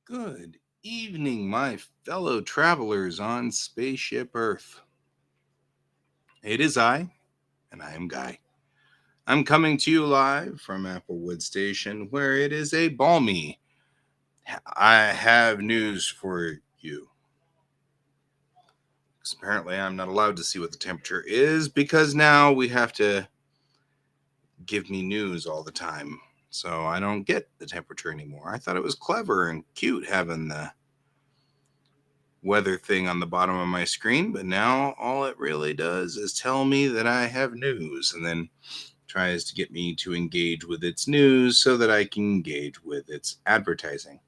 Good evening, my fellow travelers on Spaceship Earth. It is I, and I am Guy. I'm coming to you live from Applewood Station, where it is a balmy. I have news for you. 'Cause apparently, I'm not allowed to see what the temperature is because now we have to give me news all the time. So I don't get the temperature anymore. I thought it was clever and cute having the weather thing on the bottom of my screen, but now all it really does is tell me that I have news and then tries to get me to engage with its news so that I can engage with its advertising.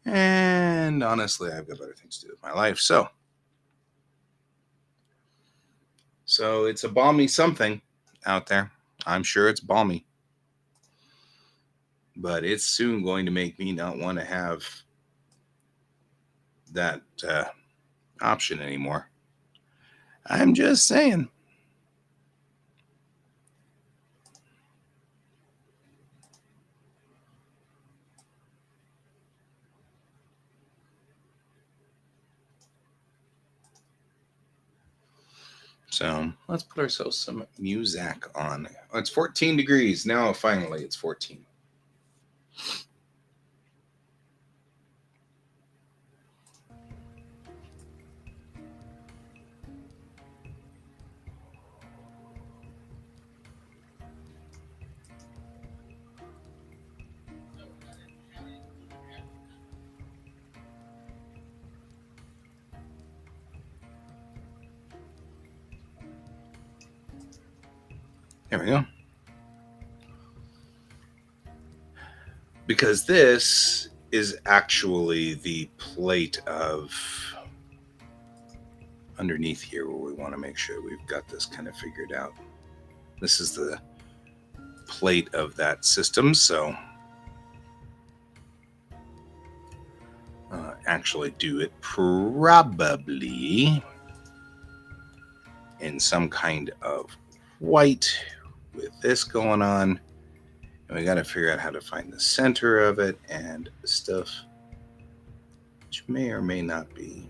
And honestly, I've got better things to do with my life. So it's a balmy something out there. I'm sure it's balmy, but it's soon going to make me not want to have that option anymore. I'm just saying. So let's put ourselves some music on. Oh, it's 14 degrees. Now, finally, it's 14. There we go. Because this is actually the plate of underneath here where we want to make sure we've got this kind of figured out. This is the plate of that system. So actually do it probably in some kind of white with this going on. And we got to figure out how to find the center of it and stuff, which may or may not be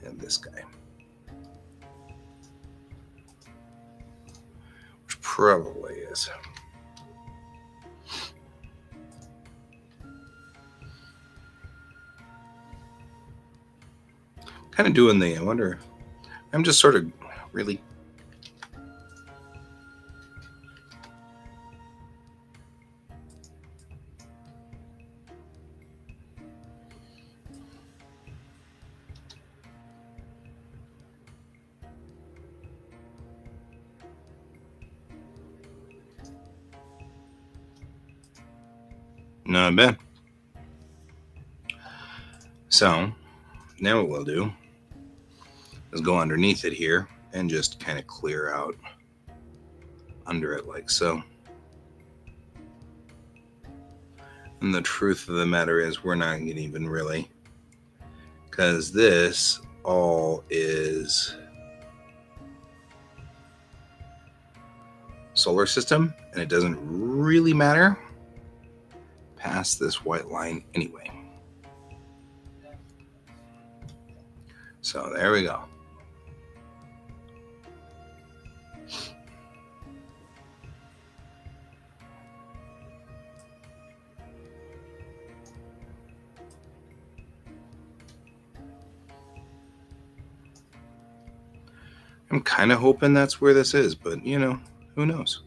in this guy. Which probably is. Kind of doing I wonder, I'm just sort of really. Not bad. So now what we'll do is go underneath it here and just kind of clear out under it like so. And the truth of the matter is we're not going to even really, because this all is solar system and it doesn't really matter past this white line anyway. So there we go. I'm kind of hoping that's where this is, but who knows?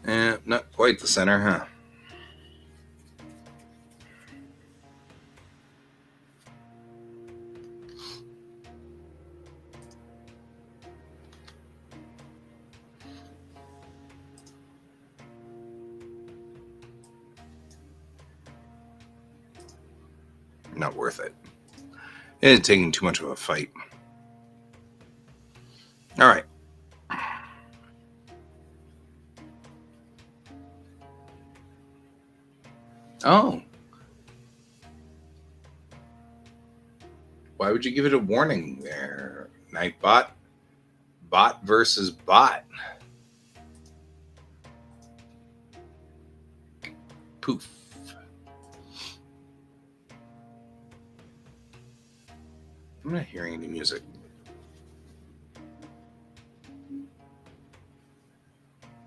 Not quite the center, huh? Not worth it. It's taking too much of a fight. All right. Oh. Why would you give it a warning there, Nightbot? Bot versus bot. Poof. I'm not hearing any music.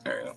There you go.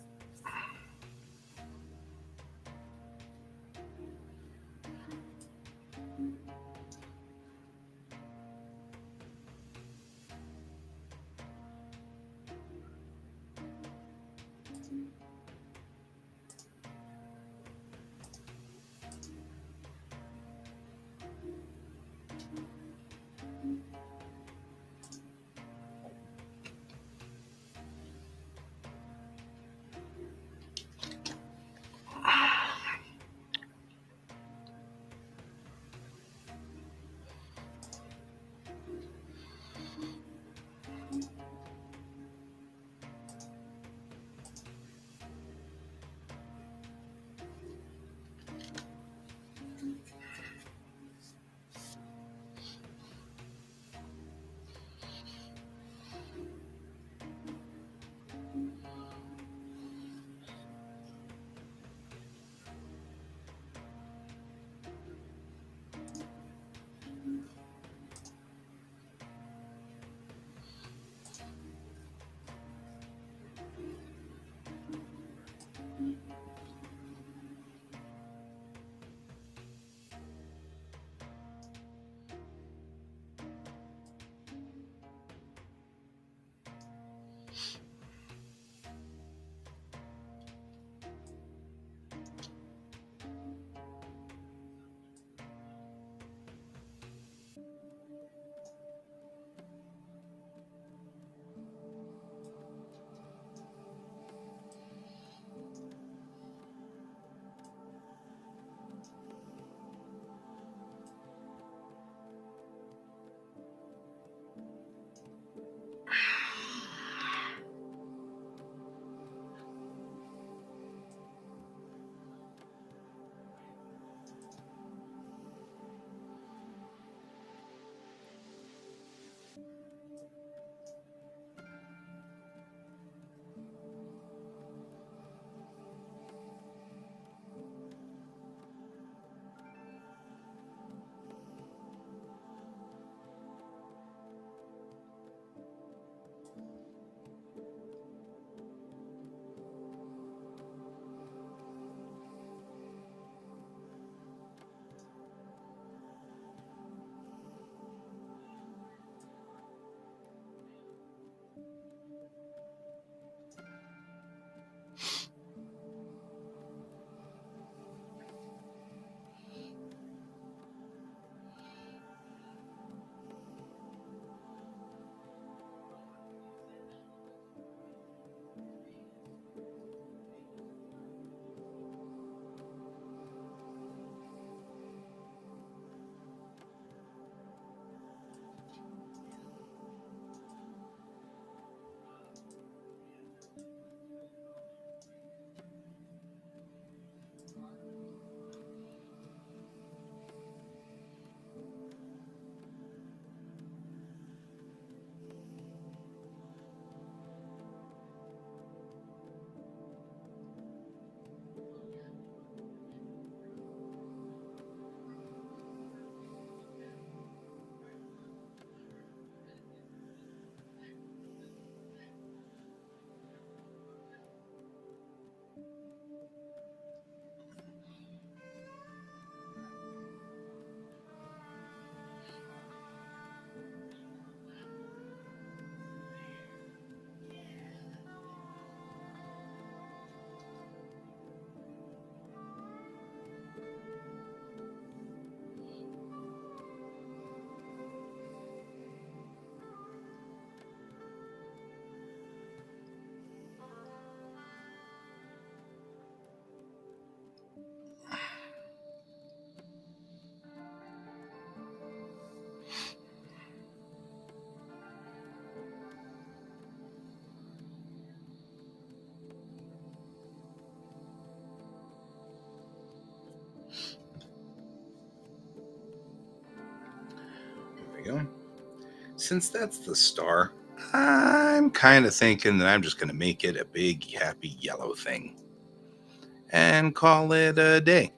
we go. Since that's the star, I'm kind of thinking that I'm just going to make it a big, happy yellow thing and call it a day.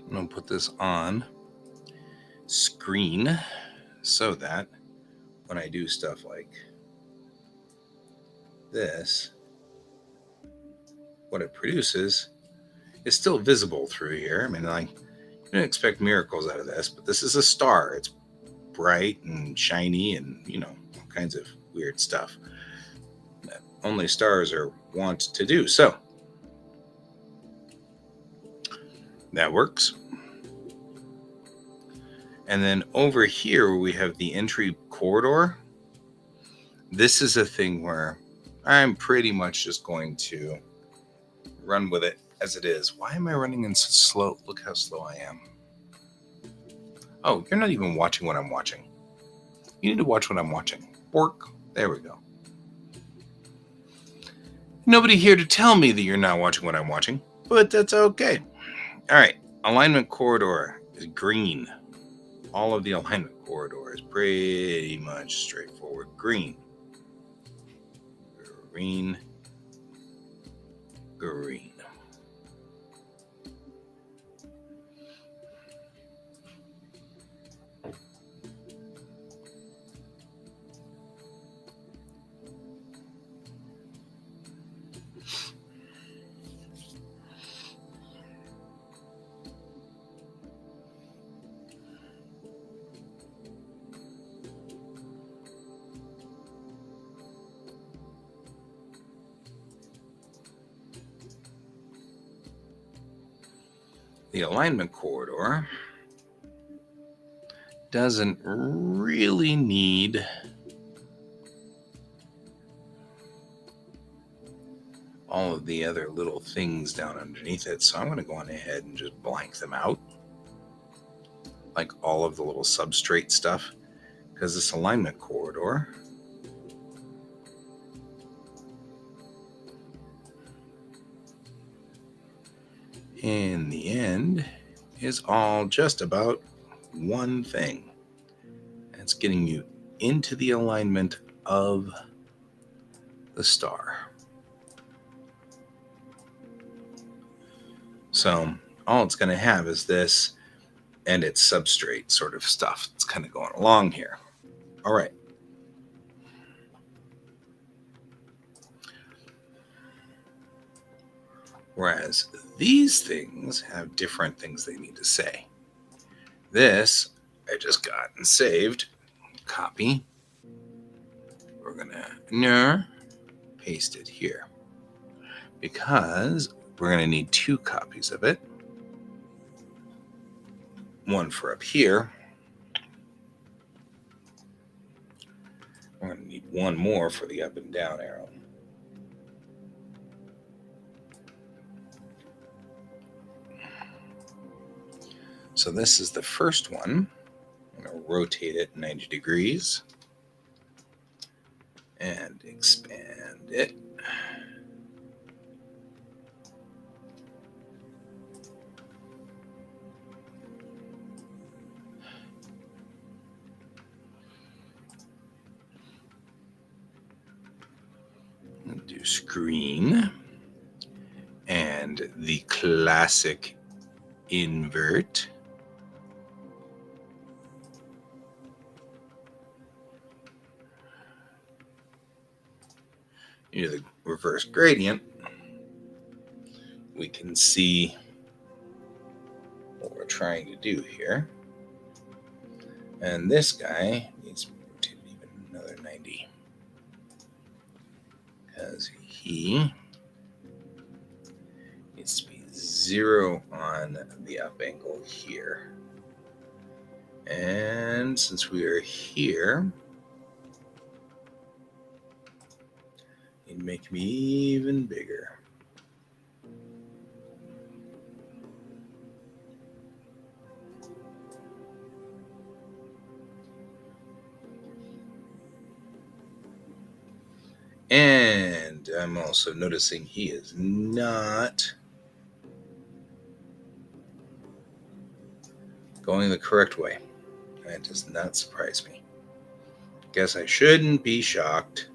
I'm going to put this on screen so that when I do stuff like this, what it produces is still visible through here. I mean, like, you don't expect miracles out of this, but this is a star. It's bright and shiny and, all kinds of weird stuff that only stars are wont to do. So that works. And then over here, we have the entry corridor. This is a thing where I'm pretty much just going to run with it as it is. Why am I running in so slow? Look how slow I am. Oh, you're not even watching what I'm watching. You need to watch what I'm watching. Bork. There we go. Nobody here to tell me that you're not watching what I'm watching, but that's okay. All right. Alignment corridor is green. All of the alignment corridor is pretty much straightforward. Green. Green. Green. The alignment corridor doesn't really need all of the other little things down underneath it. So I'm going to go on ahead and just blank them out, like all of the little substrate stuff, because this alignment corridor in the end is all just about one thing. It's getting you into the alignment of the star. So all it's going to have is this and its substrate sort of stuff. It's kind of going along here. All right. Whereas these things have different things they need to say. This I just got and saved. Copy. We're going to paste it here because we're going to need 2 copies of it. One for up here. We're going to need one more for the up and down arrow. So this is the first one. I'm going to rotate it 90 degrees and expand it. And do screen and the classic invert. You do the reverse gradient, we can see what we're trying to do here. And this guy needs to be rotated even another 90. Because he needs to be 0 on the up angle here. And since we are here, it'd make me even bigger. And I'm also noticing he is not going the correct way. That does not surprise me. Guess I shouldn't be shocked.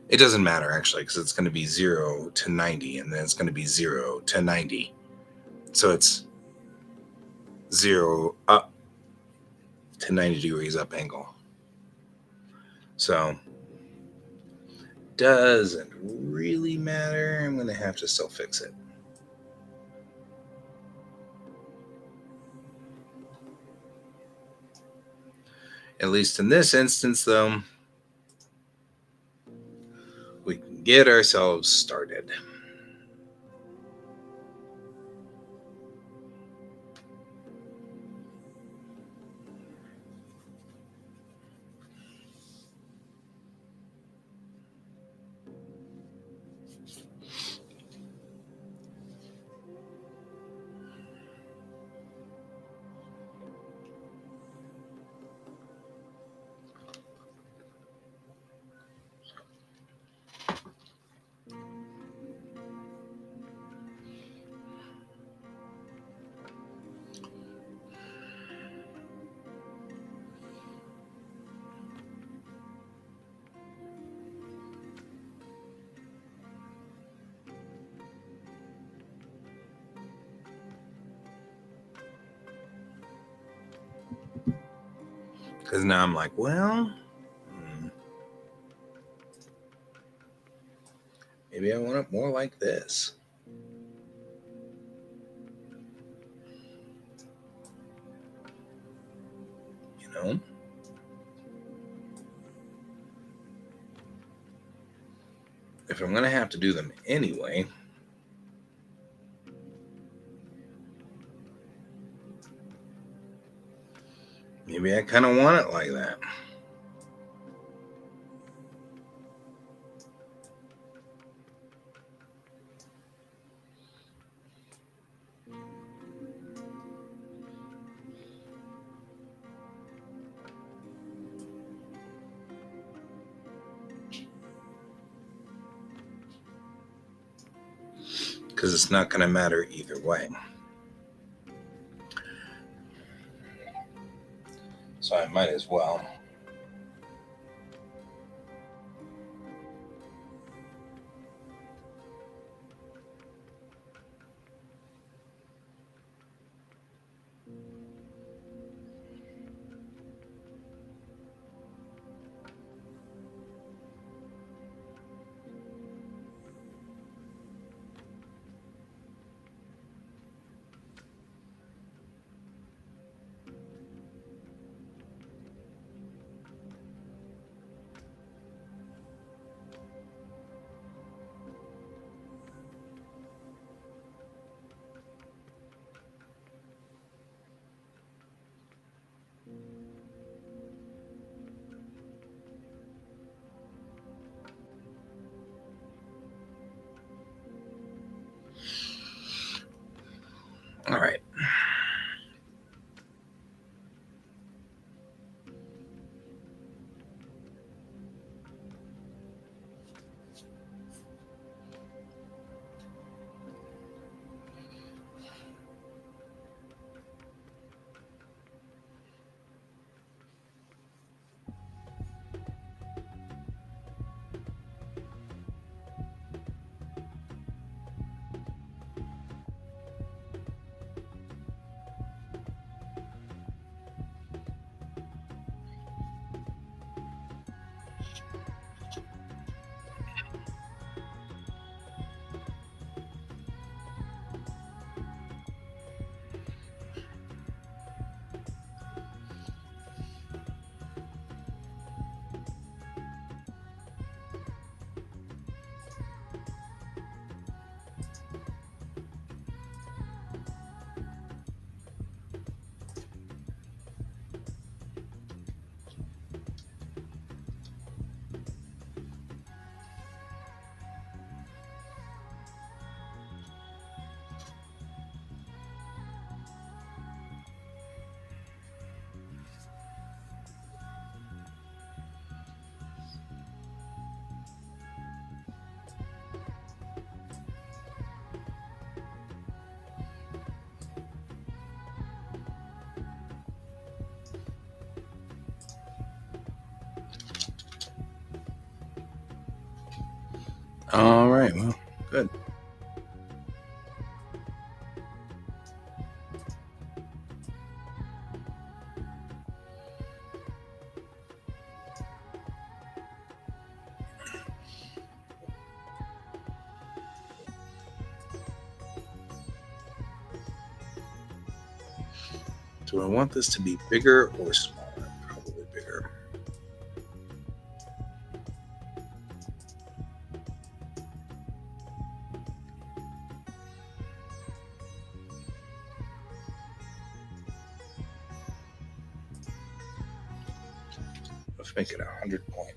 It doesn't matter, actually, because it's going to be 0 to 90, and then it's going to be 0 to 90. So it's 0 up to 90 degrees up angle. So doesn't really matter. I'm going to have to still fix it. At least in this instance, though, we can get ourselves started. Because now I'm like, well, maybe I want it more like this. You know? If I'm going to have to do them anyway, maybe I kind of want it like that. Because it's not going to matter either way. So I might as well. right, well, good. Do I want this to be bigger or smaller? Probably bigger. Let's make it 100 point.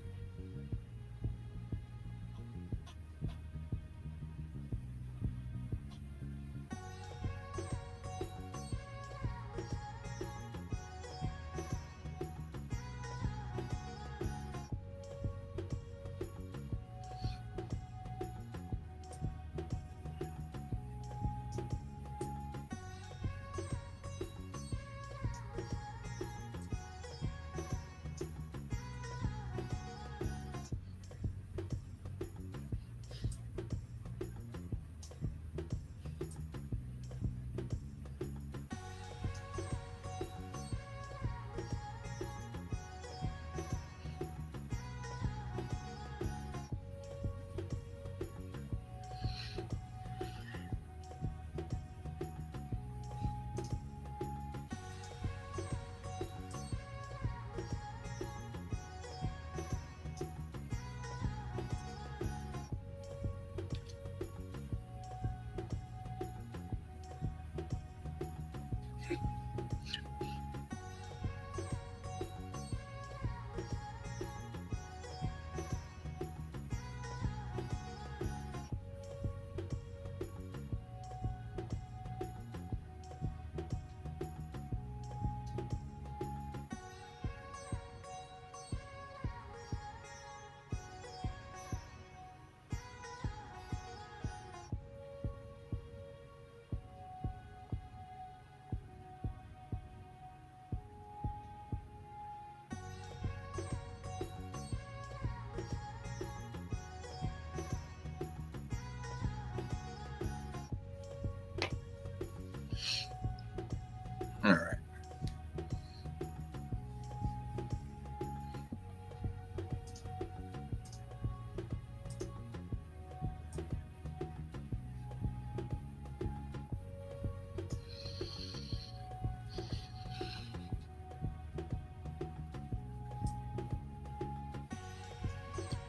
All right.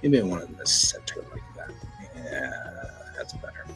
Maybe I want it in the center like that. Yeah, that's better.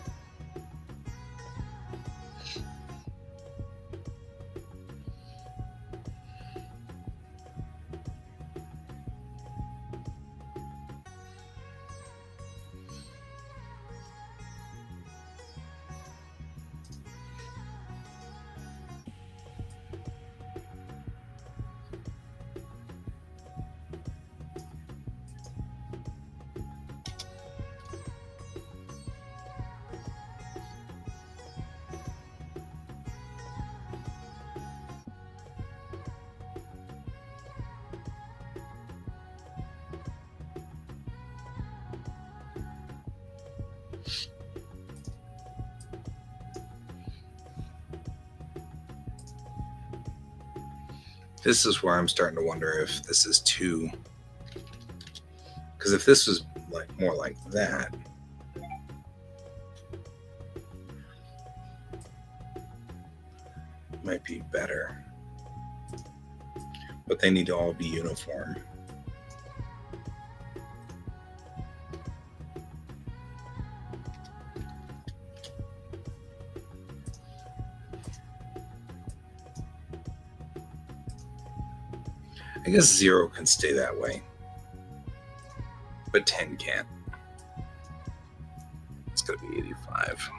This is where I'm starting to wonder if this is too. Because if this was like more like that, it might be better. But they need to all be uniform. I guess 0 can stay that way, but 10 can't. It's going to be 85.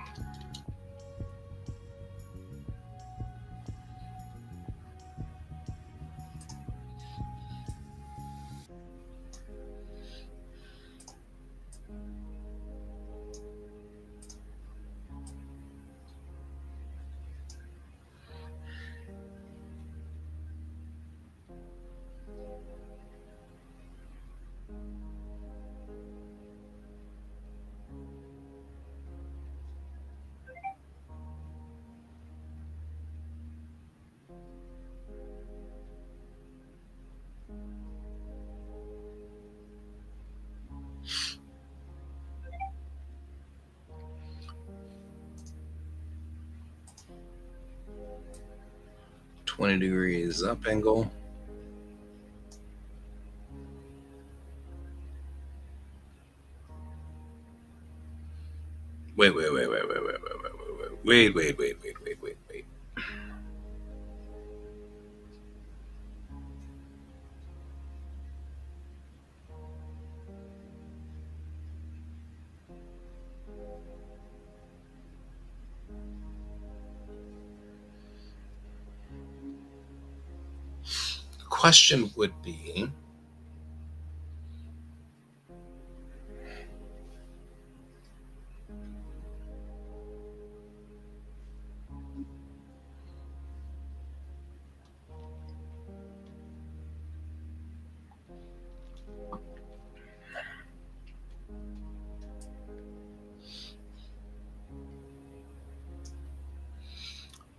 20 degrees up angle. Wait. 'Question would be,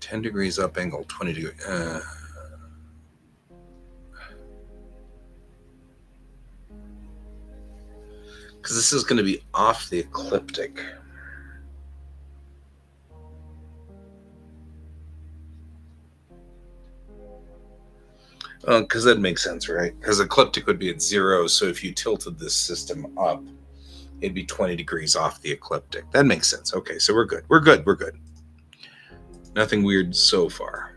ten degrees up angle, 20 degrees. Because this is going to be off the ecliptic. Because that makes sense, right? Because ecliptic would be at 0, so if you tilted this system up, it'd be 20 degrees off the ecliptic. That makes sense. Okay, so we're good. We're good. Nothing weird so far.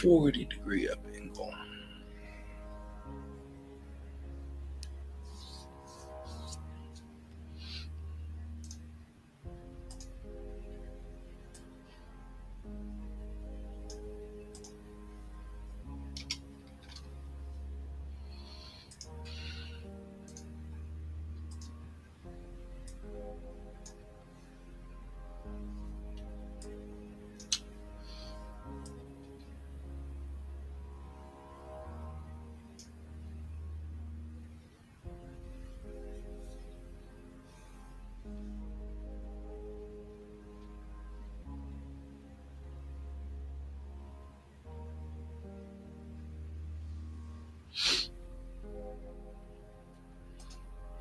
.40-degree up angle.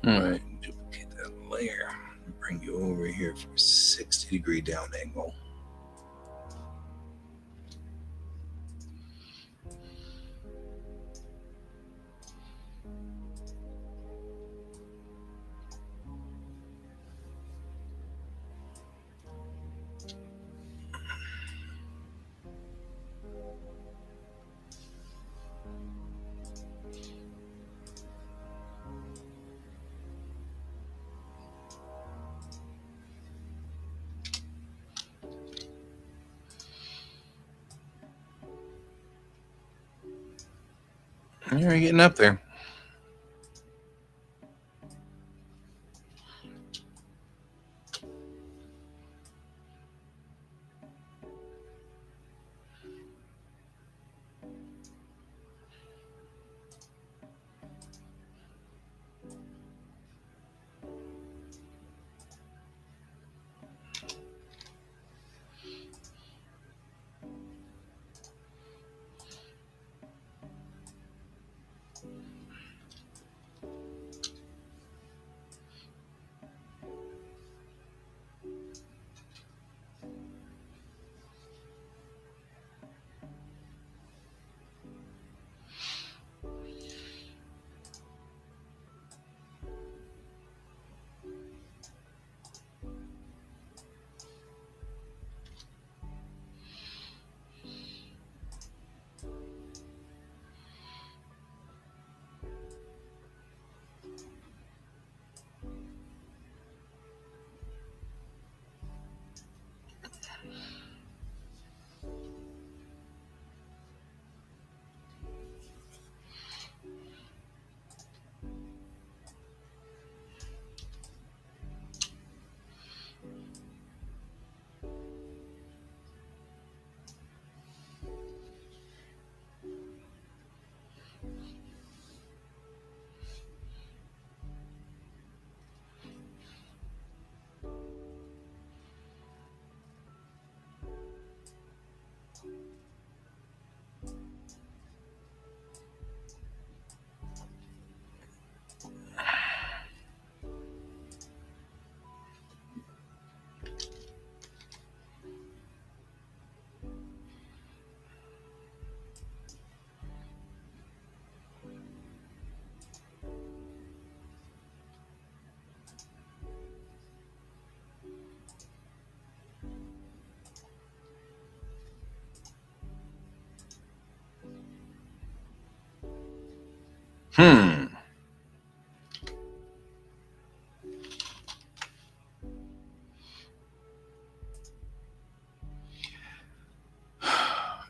Go ahead and duplicate that layer. Bring you over here for a 60-degree down angle. You're getting up there.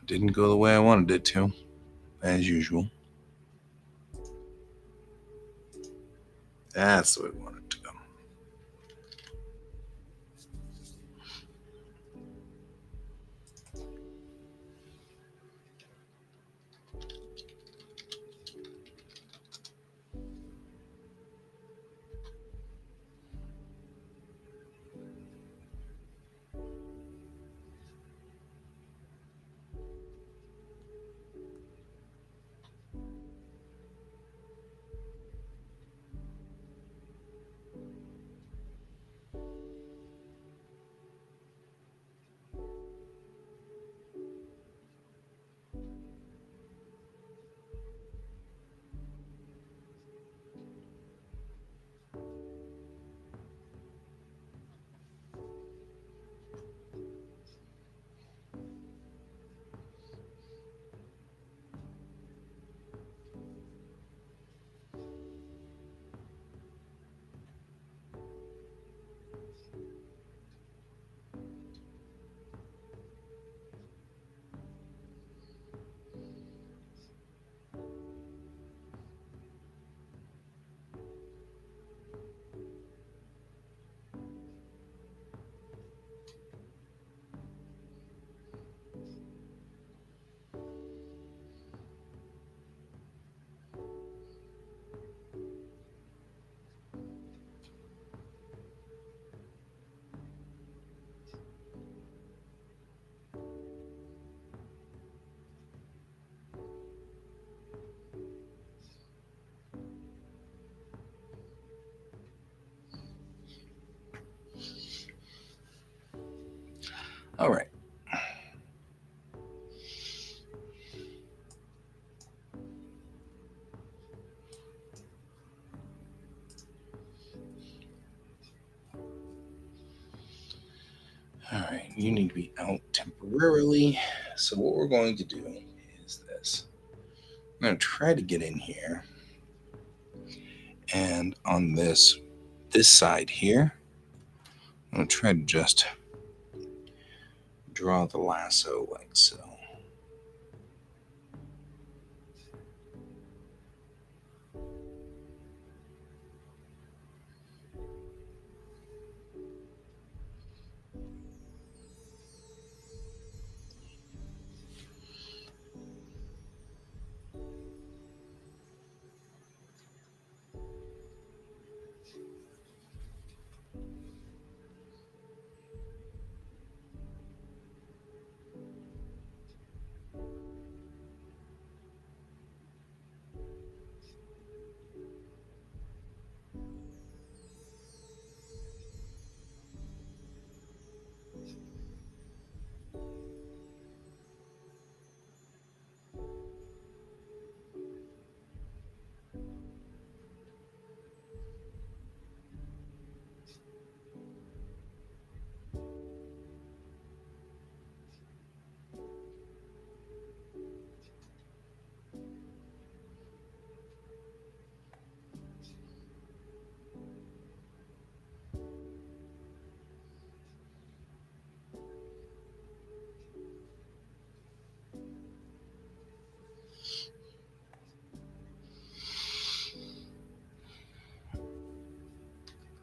Didn't go the way I wanted it to, as usual. That's the way I wanted it to go. All right, you need to be out temporarily. So what we're going to do is this. I'm going to try to get in here. And on this side here, I'm going to try to just draw the lasso like so.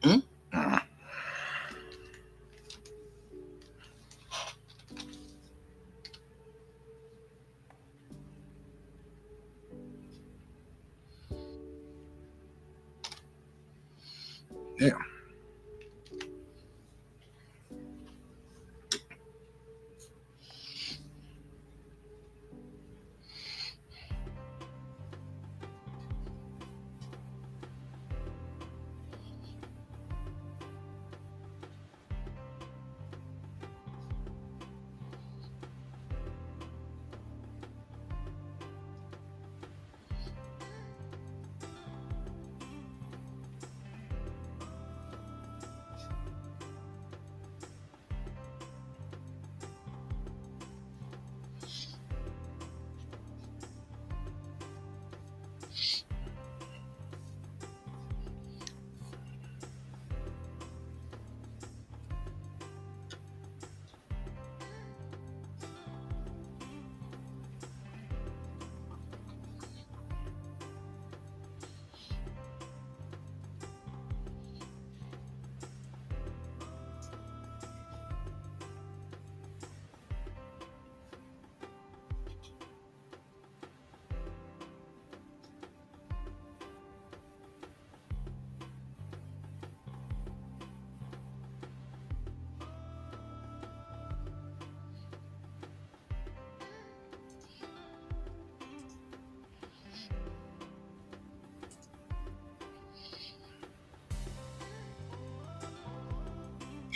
Mm? Yeah.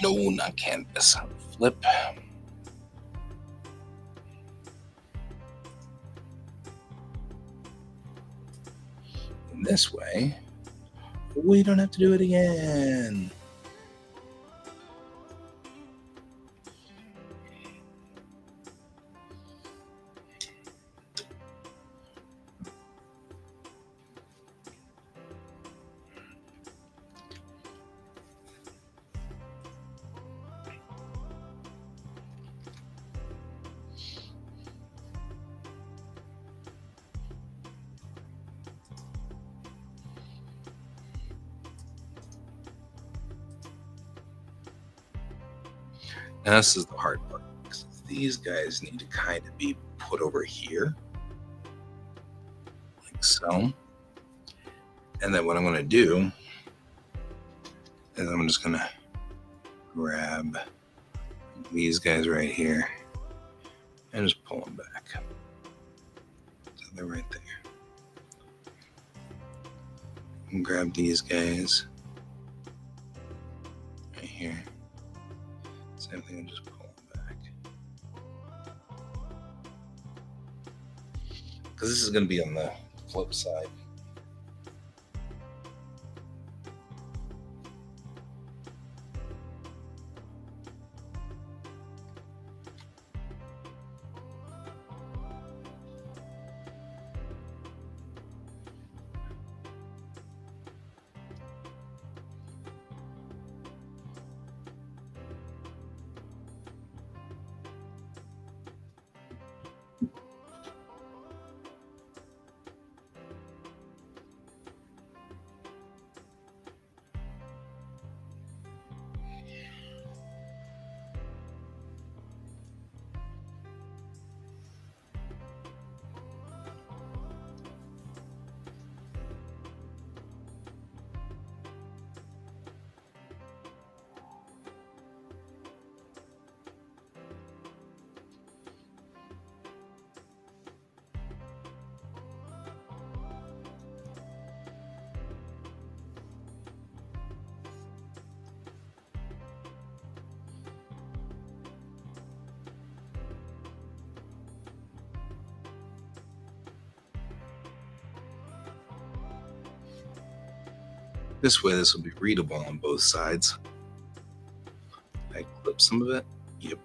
No, not canvas. Flip. And this way, we don't have to do it again. Now this is the hard part, because these guys need to kind of be put over here, like so. And then what I'm going to do is I'm just going to grab these guys right here and just pull them back. So they're right there. And grab these guys right here. Same thing, and just pull them back. Because this is going to be on the flip side. This way, this will be readable on both sides. I clip some of it. Yep.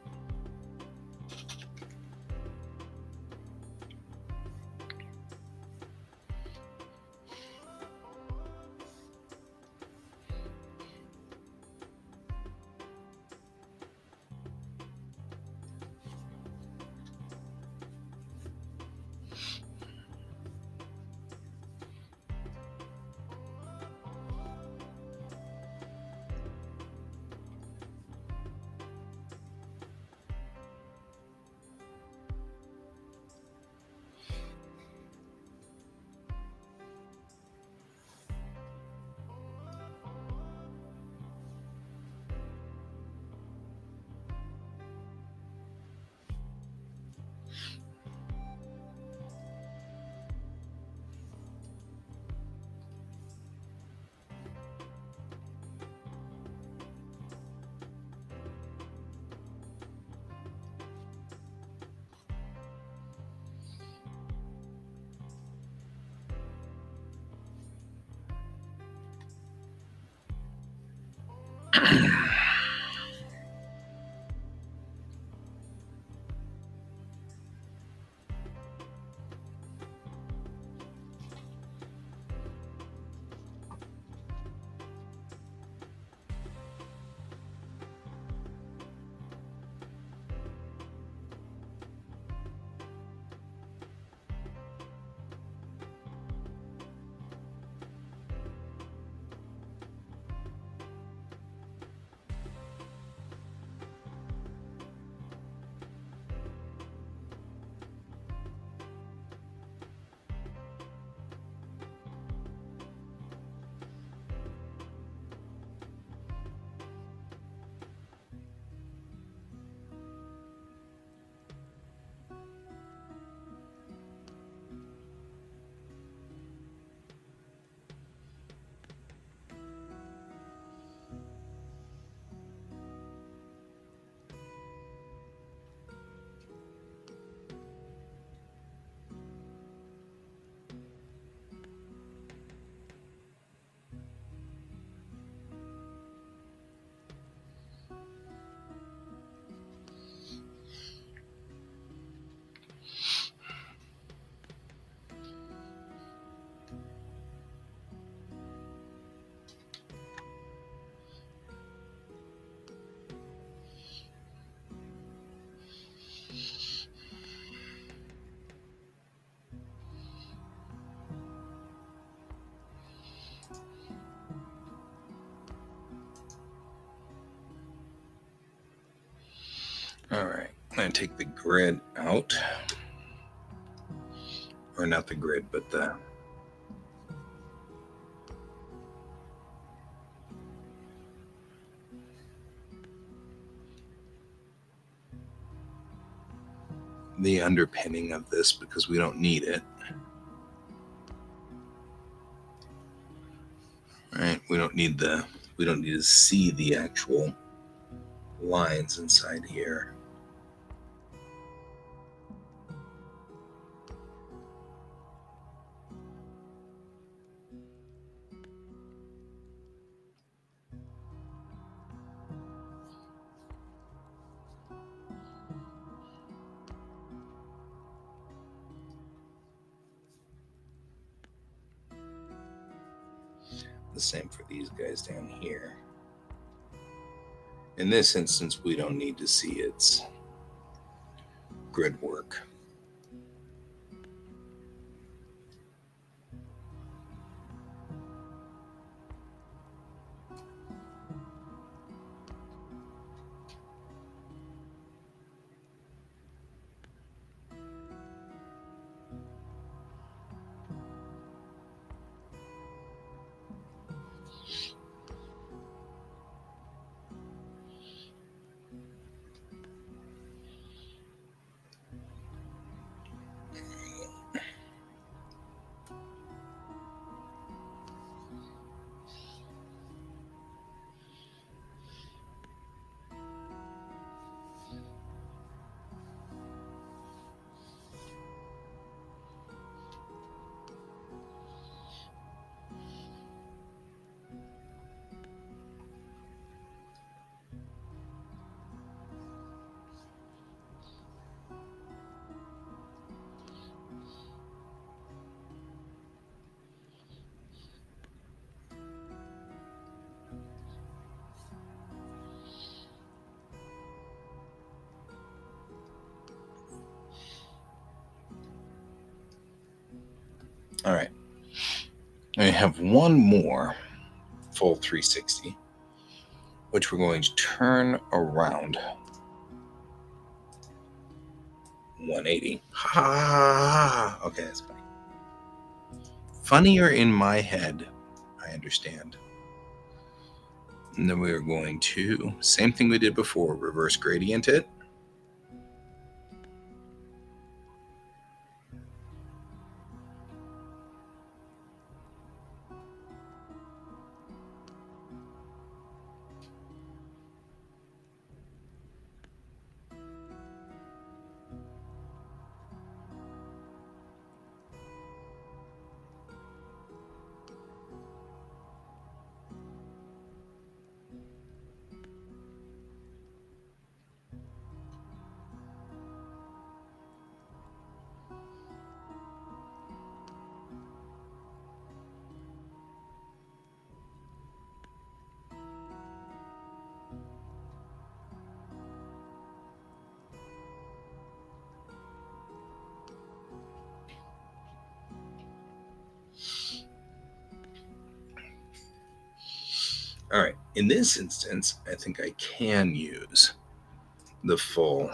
All right, I'm going to take the grid out. Or not the grid, but the underpinning of this, because we don't need it. Right? We don't need to see the actual lines inside here. The same for these guys down here. In this instance, we don't need to see its grid work. All right. I have one more full 360, which we're going to turn around 180. Ha! Okay, that's funny. Funnier in my head, I understand. And then we are going to, same thing we did before, reverse gradient it. All right, in this instance, I think I can use the full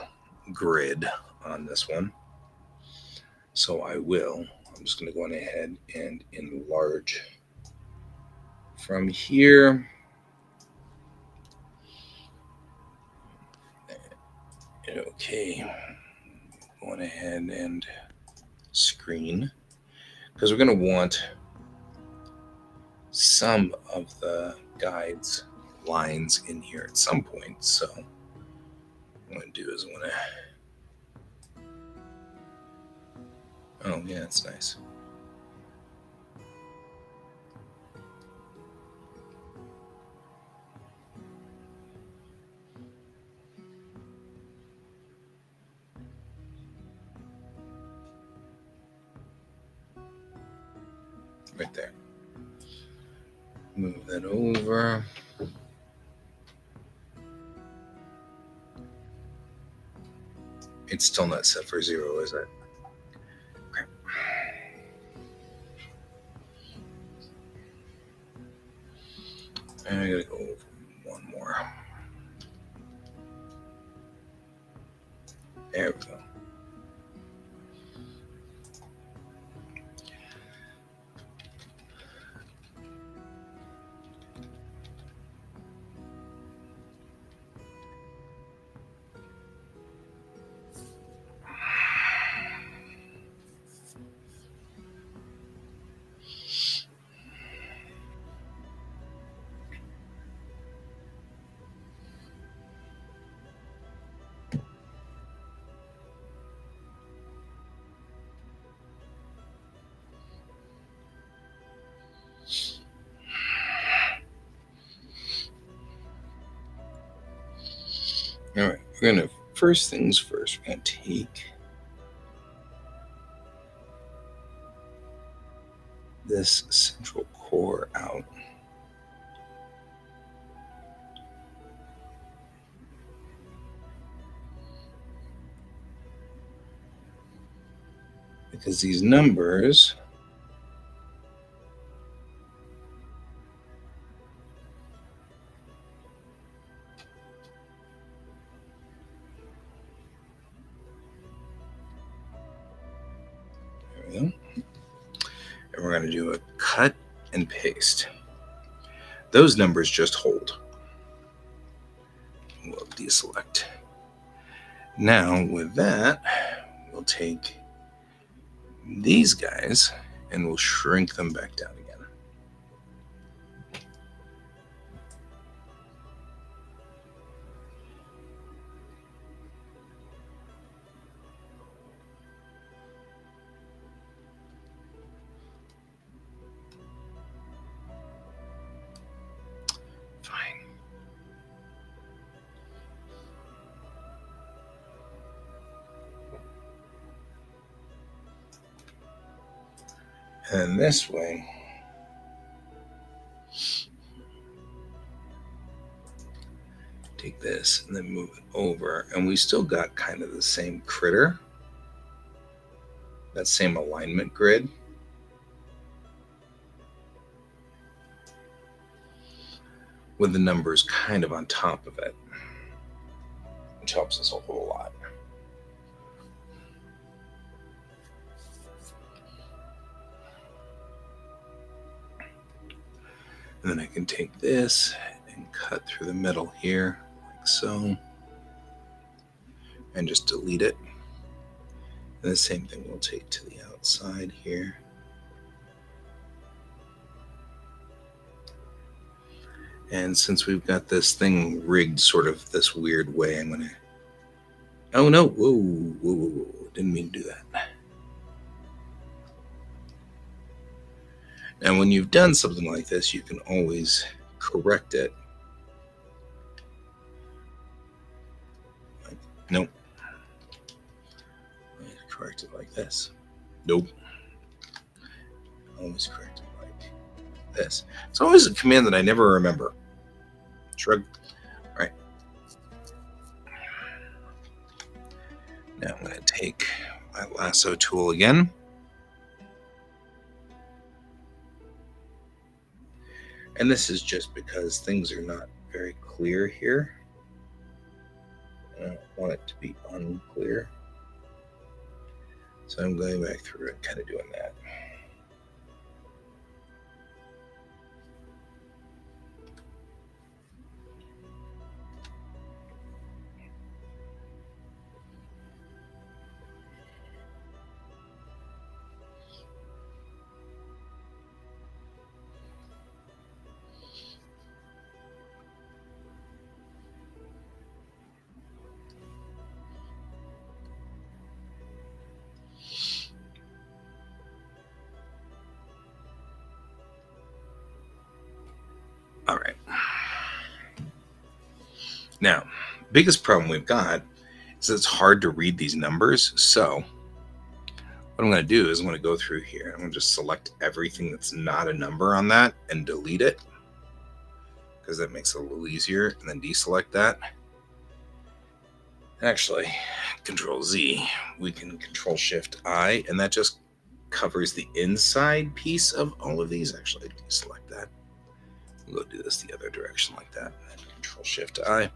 grid on this one. So I will. I'm just going to go on ahead and enlarge from here. Okay, going ahead and screen, because we're going to want some of the guides lines in here at some point. So what I'm going to do is oh yeah, it's nice. Right there. Move that over. It's still not set for 0, is it? Okay. And I gotta go over one more. There we go. All right, we're gonna, first things first, we're gonna take this central core out. Because these numbers there we go. And we're going to do a cut and paste. Those numbers just hold. We'll deselect. Now with that, we'll take these guys and we'll shrink them back down again. And this way, take this and then move it over. And we still got kind of the same critter, that same alignment grid. with the numbers kind of on top of it, which helps us a whole lot. And then I can take this and cut through the middle here, like so, and just delete it. And the same thing we'll take to the outside here. And since we've got this thing rigged sort of this weird way, I'm going to... Oh, no. Whoa. Didn't mean to do that. And when you've done something like this, you can always correct it. Nope. Correct it like this. Nope. Always correct it like this. It's always a command that I never remember. Shrug. All right. Now I'm going to take my lasso tool again. And this is just because things are not very clear here. I don't want it to be unclear. So I'm going back through and kind of doing that. All right. Now, biggest problem we've got is it's hard to read these numbers. So what I'm going to do is I'm going to go through here. I'm going to just select everything that's not a number on that and delete it, because that makes it a little easier, and then deselect that. Actually, Control Z, we can Control Shift I, and that just covers the inside piece of all of these. Actually, deselect that. We'll do this the other direction like that. Control Shift I.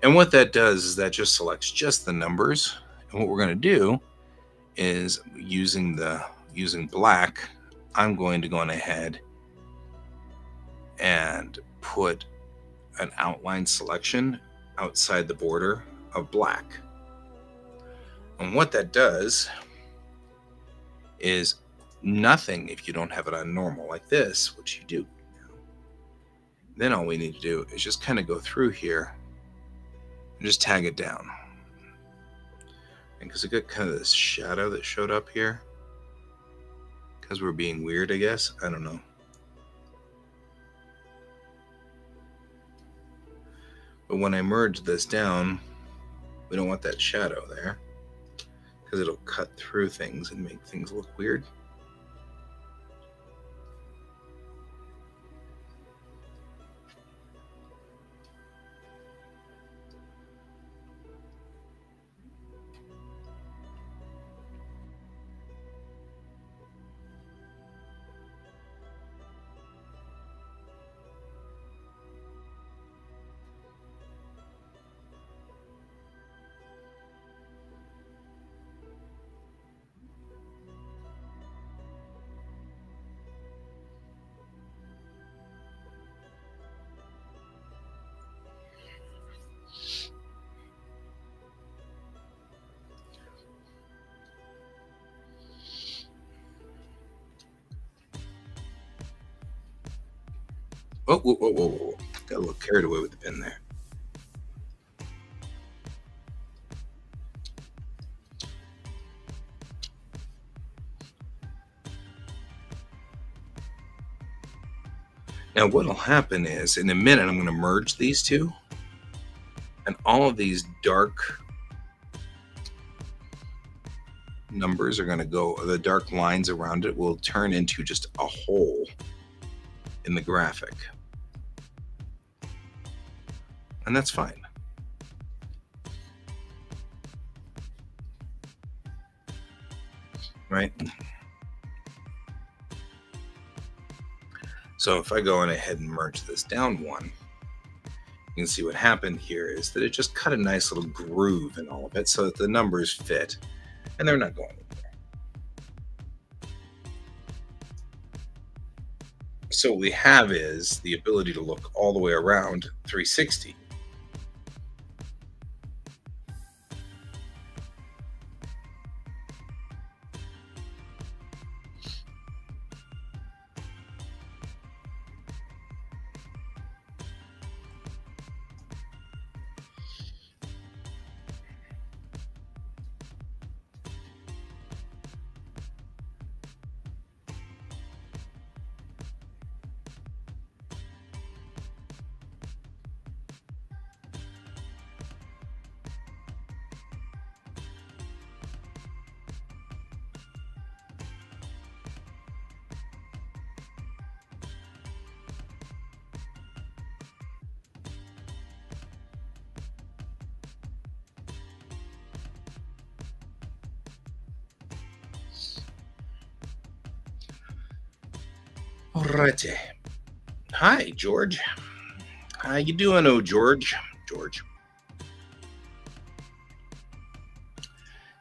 And what that does is that just selects just the numbers. And what we're going to do is using black, I'm going to go on ahead and put an outline selection outside the border of black. And what that does is nothing if you don't have it on normal like this, which you do. Then all we need to do is just kind of go through here and just tag it down. And because it got kind of this shadow that showed up here, because we're being weird, I guess. I don't know. But when I merge this down, we don't want that shadow there, because it'll cut through things and make things look weird. Whoa. Got a little carried away with the pen there. Now what'll happen is, in a minute, I'm going to merge these two, and all of these dark numbers are going to go, the dark lines around it will turn into just a hole in the graphic. And that's fine. Right? So if I go on ahead and merge this down one, You can see what happened here is that it just cut a nice little groove in all of it so that the numbers fit and they're not going anywhere. So what we have is the ability to look all the way around 360. Alrighty. Hi, George. How you doing, oh George? George.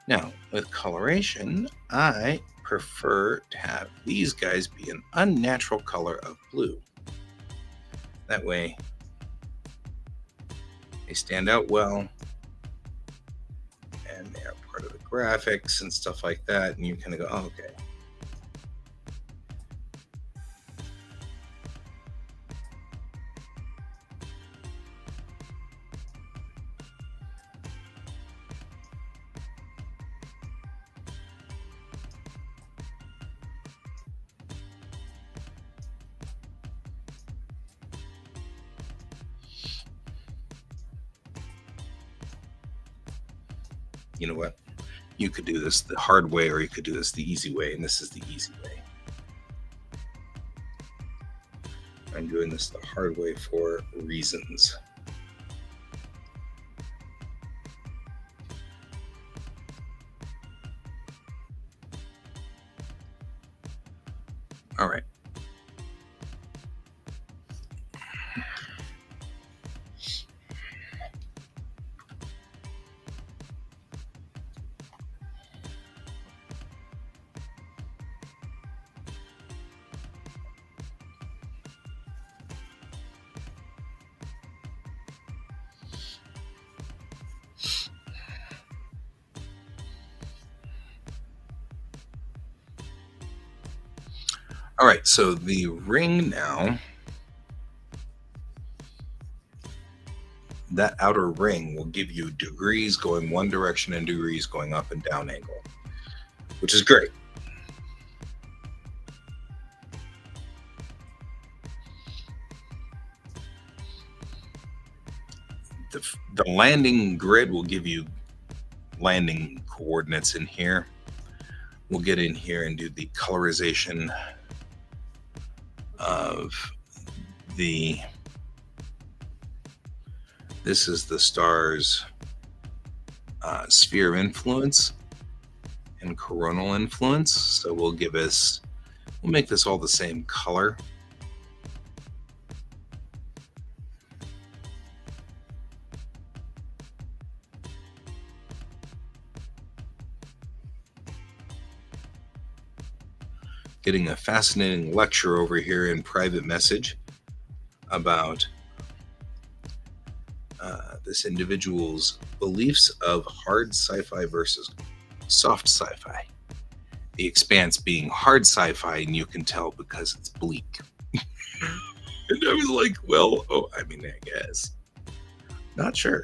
Now, with coloration, I prefer to have these guys be an unnatural color of blue. That way, they stand out well, and they are part of the graphics and stuff like that, and you kind of go, oh, okay. You know what? You could do this the hard way or you could do this the easy way, and this is the easy way. I'm doing this the hard way for reasons. All right. All right, so the ring now, that outer ring will give you degrees going one direction and degrees going up and down angle, which is great. The landing grid will give you landing coordinates in here. We'll get in here and do the colorization of this is the star's sphere of influence and coronal influence. So we'll make this all the same color. Getting a fascinating lecture over here in private message about this individual's beliefs of hard sci-fi versus soft sci-fi. The Expanse being hard sci-fi, and you can tell because it's bleak. And I was like, well, I guess. Not sure.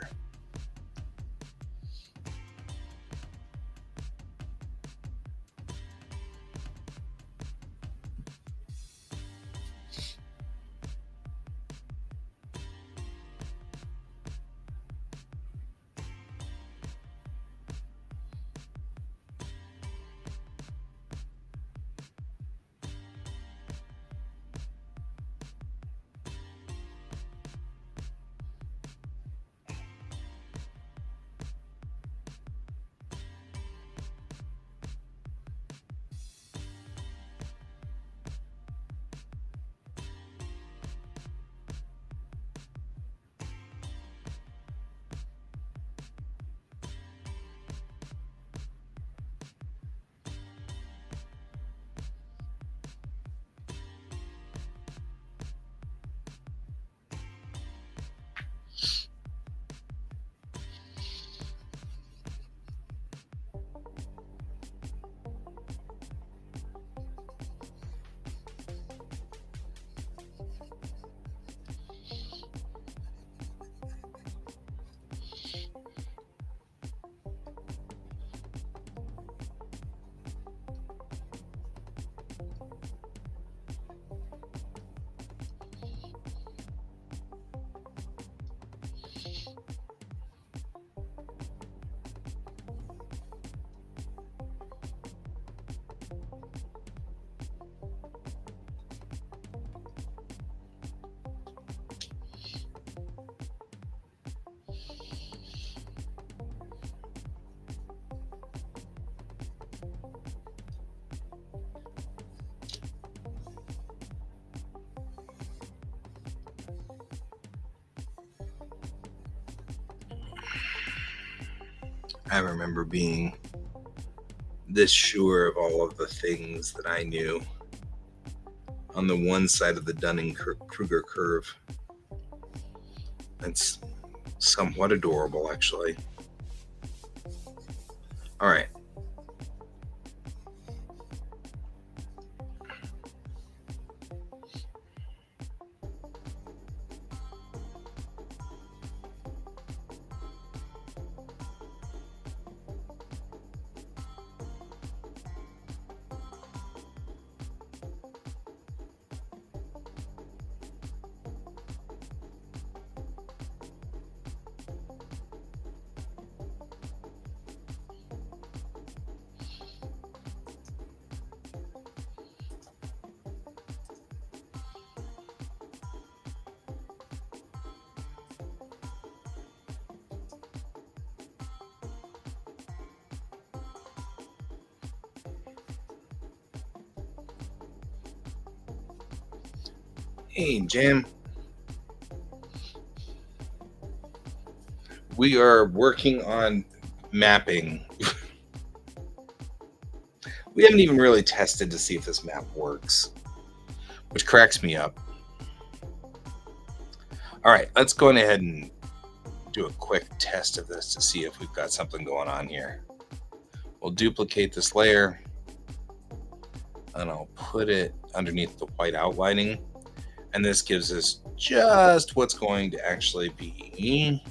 I remember being this sure of all of the things that I knew on the one side of the Dunning-Kruger curve. It's somewhat adorable, actually. All right. Hey, Jim. We are working on mapping. We haven't even really tested to see if this map works, which cracks me up. All right, let's go ahead and do a quick test of this to see if we've got something going on here. We'll duplicate this layer, and I'll put it underneath the white outlining. And this gives us just what's going to actually be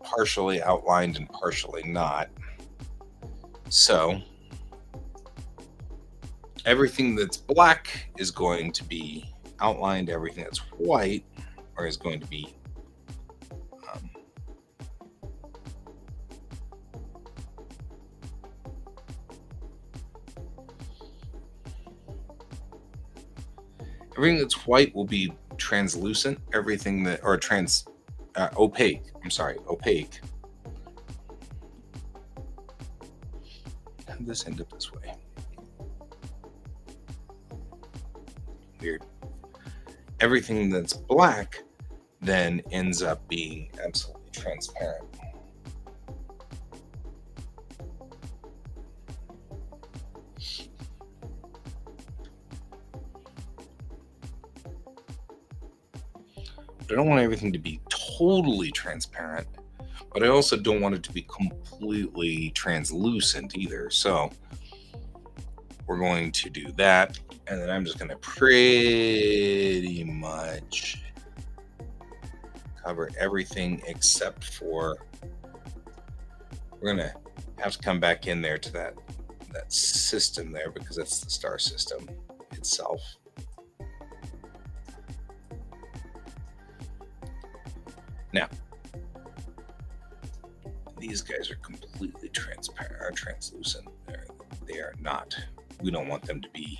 partially outlined and partially not. So everything that's black is going to be outlined. Everything that's white is going to be everything that's white will be translucent. Everything that opaque. I'm sorry, opaque. How did this end up this way? Weird. Everything that's black then ends up being absolutely transparent. I don't want everything to be totally transparent, but I also don't want it to be completely translucent either. So we're going to do that, and then I'm just going to pretty much cover everything except for we're going to have to come back in there to that system there because that's the star system itself. Now, these guys are completely transparent or translucent. They are not. We don't want them to be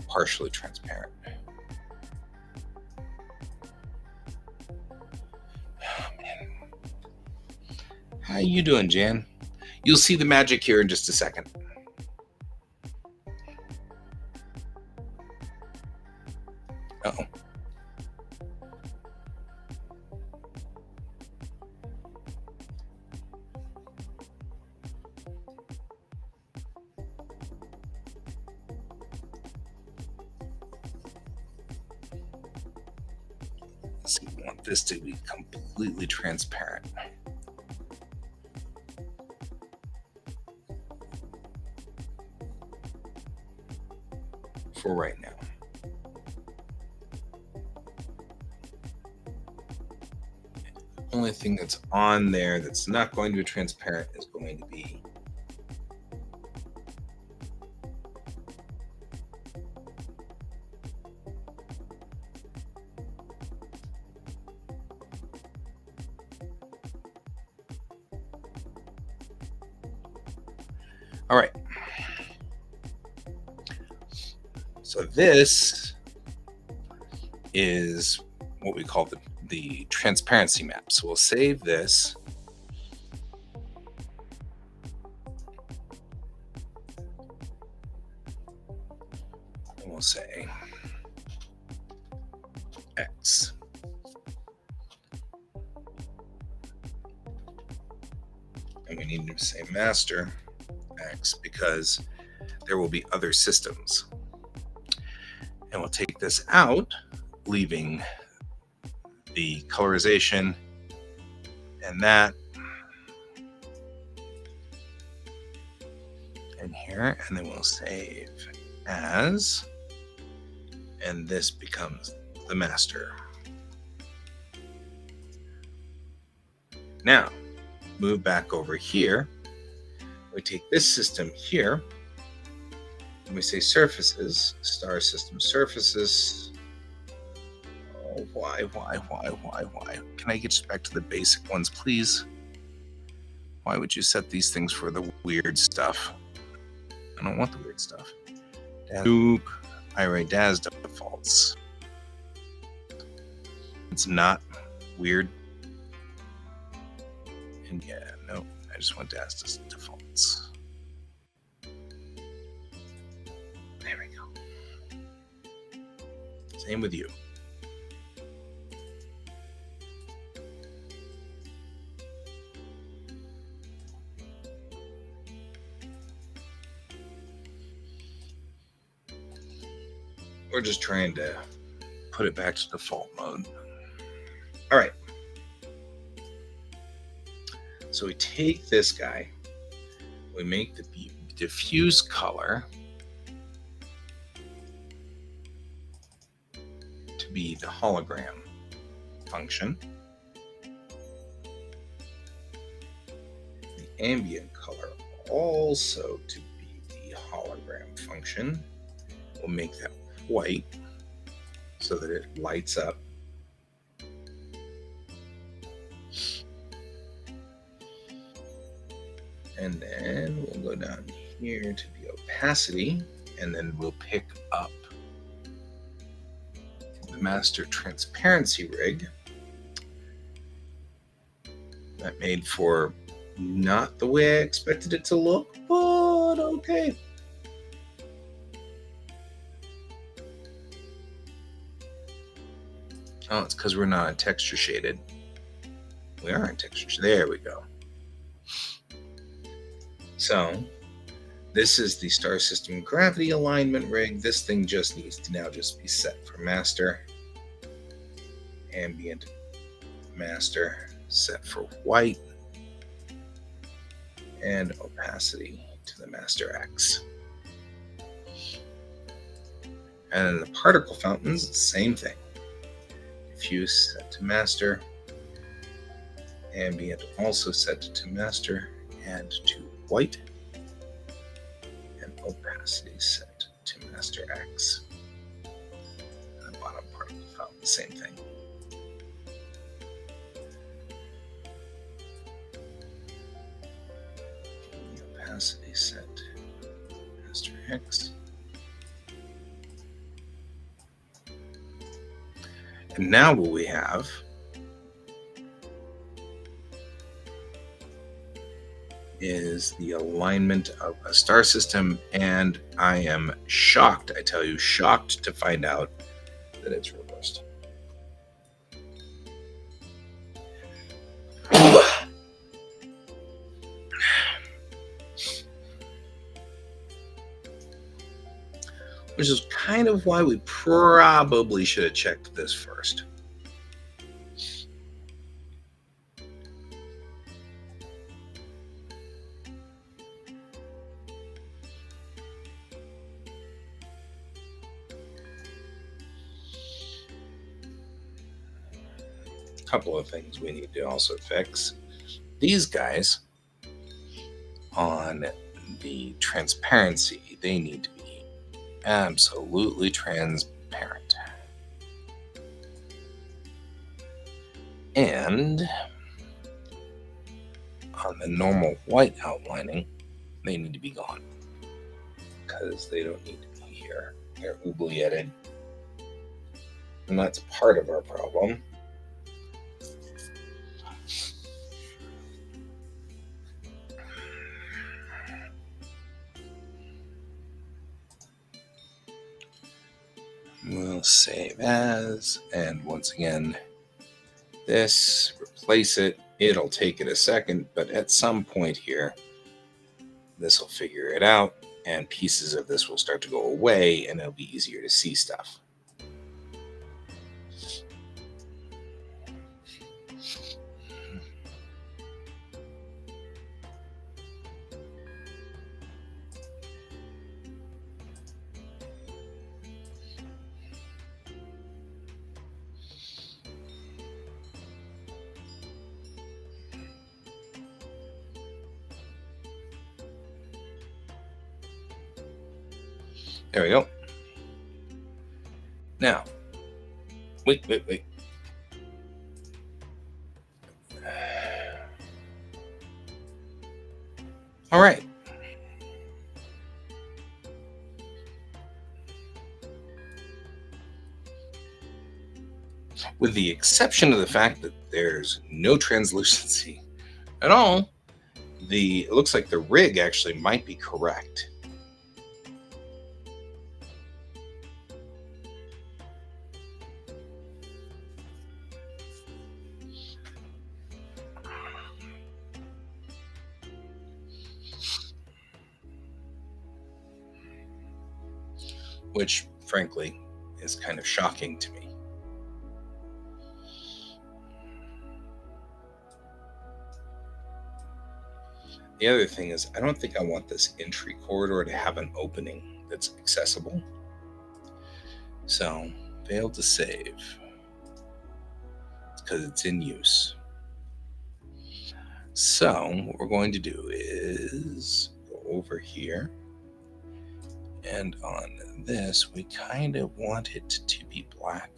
partially transparent. Oh, man. How you doing, Jan? You'll see the magic here in just a second. Uh-oh. So we want this to be completely transparent. For right now. Only thing that's on there that's not going to be transparent is going to be all right. So this is what we call the transparency map. So we'll save this. And we'll say X. need to say master X because there will be other systems. And we'll take this out, leaving the colorization and that in here, and then we'll save as, and this becomes the master. Now, move back over here. We take this system here, and we say surfaces, star system surfaces. Oh, why? Can I get just back to the basic ones, please? Why would you set these things for the weird stuff? I don't want the weird stuff. Oop. I write DAS defaults. It's not weird. And yeah, no, I just want DAS defaults. There we go. Same with you. We're just trying to put it back to default mode. All right. So we take this guy, we make the diffuse color to be the hologram function. The ambient color also to be the hologram function. We'll make that white so that it lights up. And then we'll go down here to the opacity, and then we'll pick up the master transparency rig. That made for not the way I expected it to look, but okay. Oh, it's because we're not in texture shaded. We are in texture shaded. There we go. So this is the star system gravity alignment rig. This thing just needs to now just be set for master. Ambient master set for white. And opacity to the master X. And then the particle fountains, same thing. Diffuse set to master. Ambient also set to master and to white. And opacity set to master X. And the bottom particle fountain, same thing. The opacity set master X. And now what we have is the alignment of a star system, and I am shocked, I tell you, shocked to find out that it's reversed. Which is kind of why we probably should have checked this first. A couple of things we need to also fix. These guys on the transparency, they need to be absolutely transparent. And on the normal white outlining, they need to be gone because they don't need to be here. They're oublieted. And that's part of our problem. We'll save as, and once again, this, replace it, It'll take it a second, but at some point here, this will figure it out, and pieces of this will start to go away, and it'll be easier to see stuff. There we go. Now, wait. All right. With the exception of the fact that there's no translucency at all, it looks like the rig actually might be correct. Which, frankly, is kind of shocking to me. The other thing is, I don't think I want this entry corridor to have an opening that's accessible. So, failed to save. It's because it's in use. So, what we're going to do is go over here. And on this, we kind of want it to be black.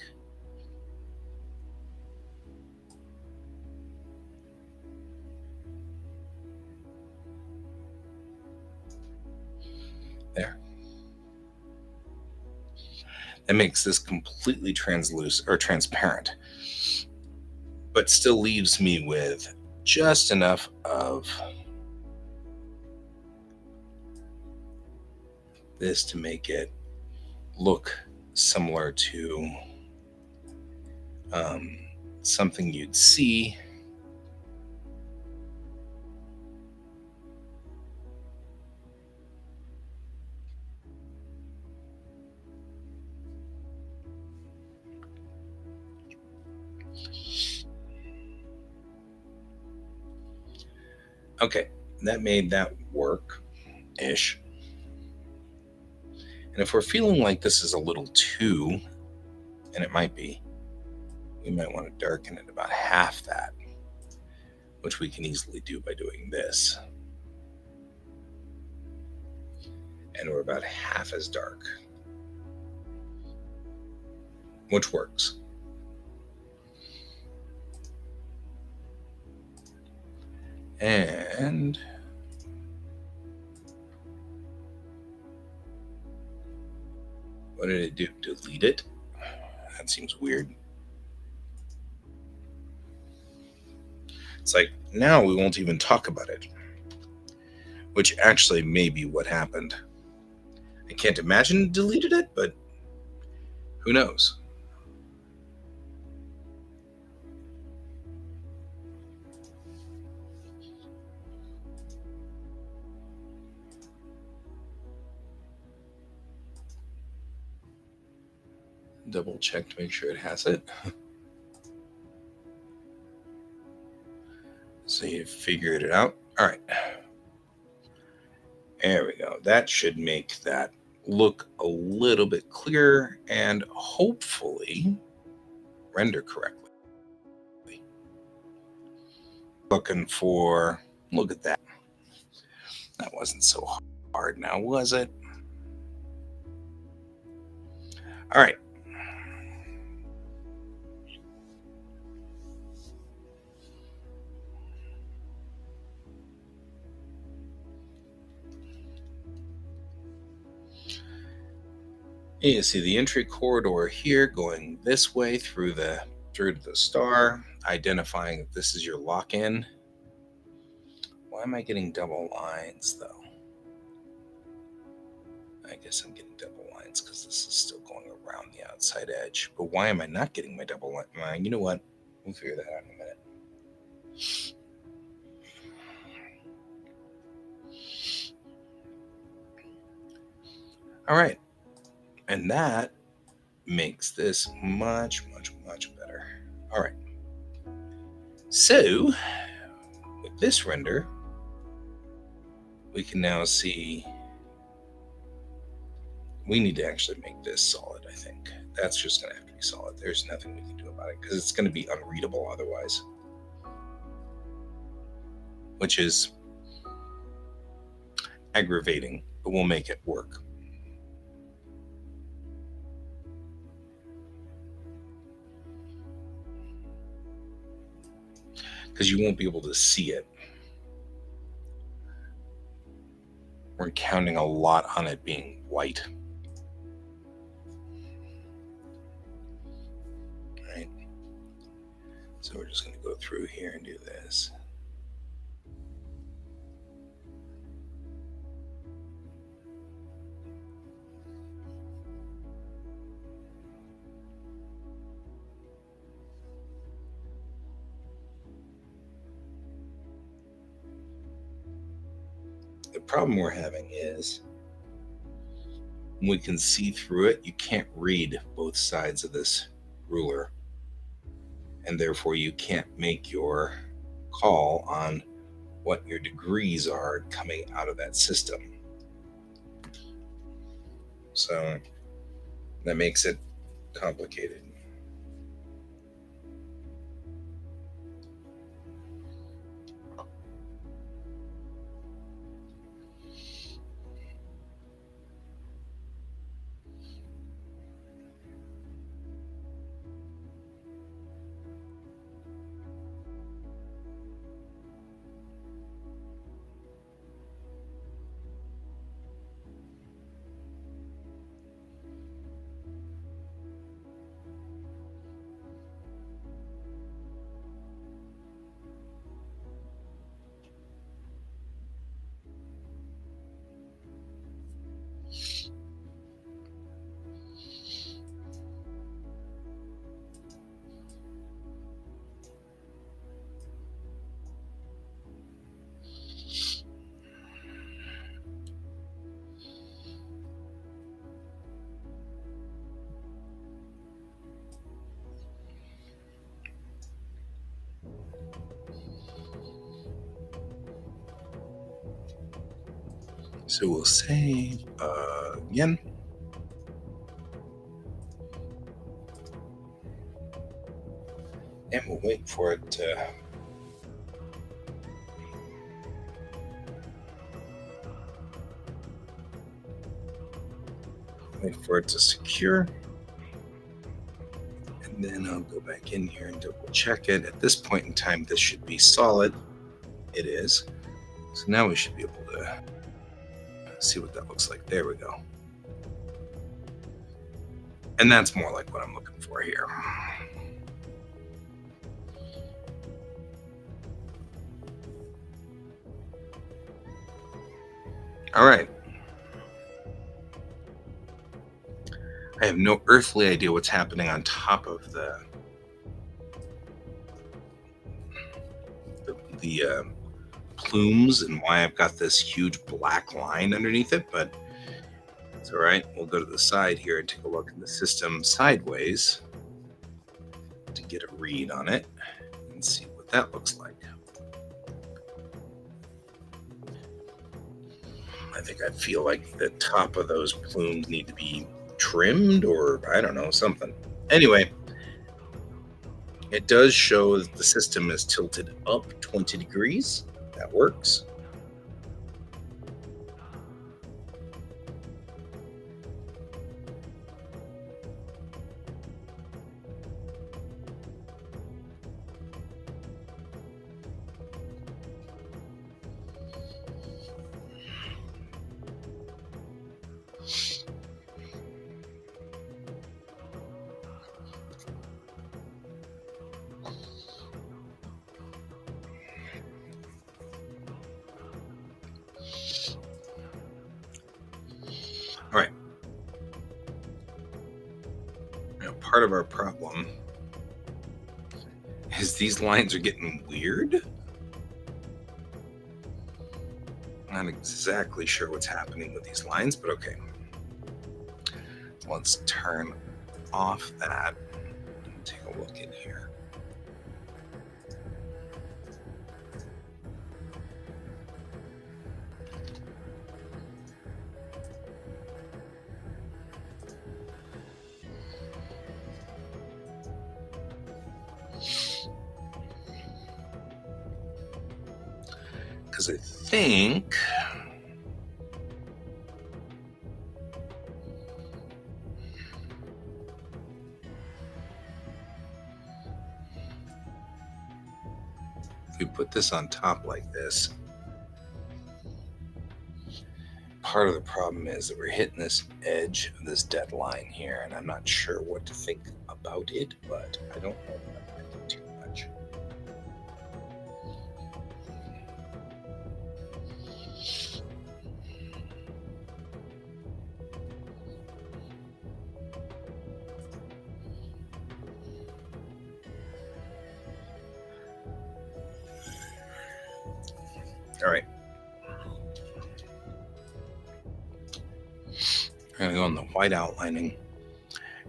There. That makes this completely translucent or transparent, but still leaves me with just enough of this to make it look similar to something you'd see Okay, that made that work-ish. And if we're feeling like this is a little too, and it might be, we might want to darken it about half that, which we can easily do by doing this. And we're about half as dark, which works. And what did it do? Delete it? That seems weird. It's like, now we won't even talk about it, which actually may be what happened. I can't imagine it deleted it, but who knows? Double check to make sure it has it. So you figured it out. All right. There we go. That should make that look a little bit clearer and hopefully render correctly. Looking for, look at that. That wasn't so hard now, was it? All right. You see the entry corridor here going this way through to the star, identifying that this is your lock-in. Why am I getting double lines though? I guess I'm getting double lines because this is still going around the outside edge. But why am I not getting my double line? You know what? We'll figure that out in a minute. All right. And that makes this much, much, much better. All right. So with this render, we can now see we need to actually make this solid, I think. That's just going to have to be solid. There's nothing we can do about it because it's going to be unreadable otherwise, which is aggravating, but we'll make it work. Because you won't be able to see it. We're counting a lot on it being white. Right? So we're just going to go through here and do this. The problem we're having is we can see through it. You can't read both sides of this ruler, and therefore you can't make your call on what your degrees are coming out of that system. So that makes it complicated. So we'll save again. And we'll wait for it to secure. And then I'll go back in here and double check it. At this point in time, this should be solid. It is. So now we should be able to see what that looks like. There we go. And that's more like what I'm looking for here. All right. I have no earthly idea what's happening on top of the plumes and why I've got this huge black line underneath it, but it's all right. We'll go to the side here and take a look at the system sideways to get a read on it and see what that looks like. I feel like the top of those plumes need to be trimmed, or I don't know, something. Anyway, it does show that the system is tilted up 20 degrees. That works. All right. Now, part of our problem is these lines are getting weird. I'm not exactly sure what's happening with these lines, but okay. Let's turn off that and take a look in here. Because I think if we put this on top like this, part of the problem is that we're hitting this edge of this dead line here, and I'm not sure what to think about it, but I don't know if I'm thinking too much. All right. We're going to go on the white outlining.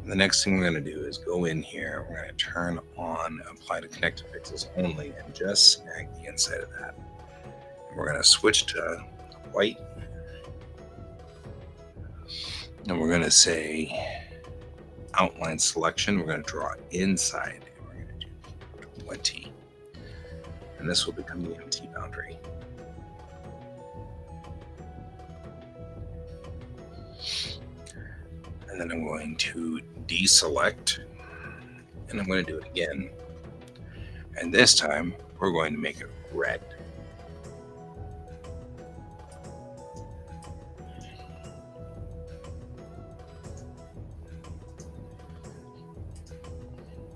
And the next thing we're going to do is go in here. We're going to turn on apply to connected pixels only and just snag the inside of that. And we're going to switch to white. And we're going to say outline selection. We're going to draw inside. And we're going to do 20. And this will become the empty boundary. And then I'm going to deselect, and I'm going to do it again. And this time, we're going to make it red.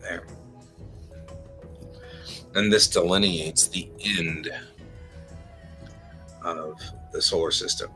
There. And this delineates the end of the solar system.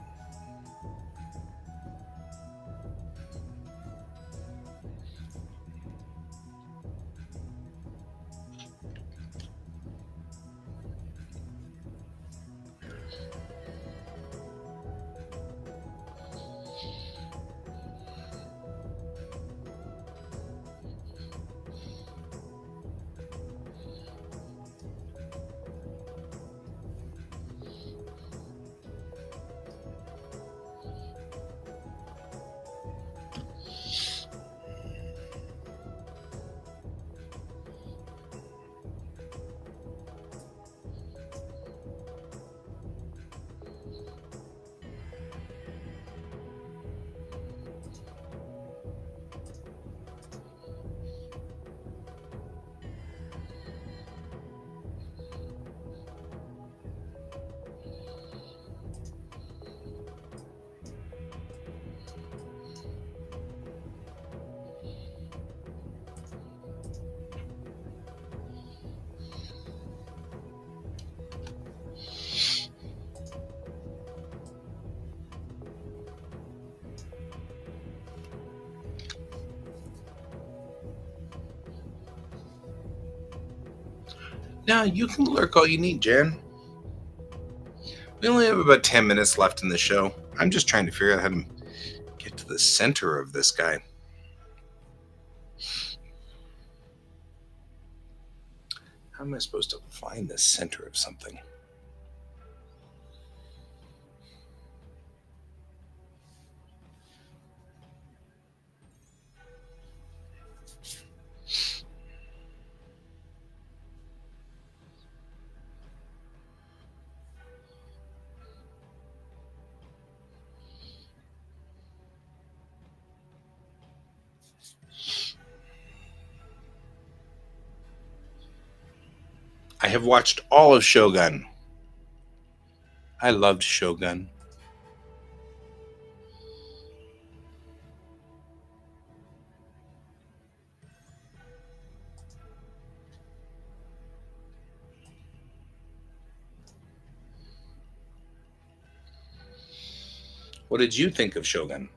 Now, you can lurk all you need, Jan. We only have about 10 minutes left in the show. I'm just trying to figure out how to get to the center of this guy. How am I supposed to find the center of something? I have watched all of Shogun. I loved Shogun. What did you think of Shogun?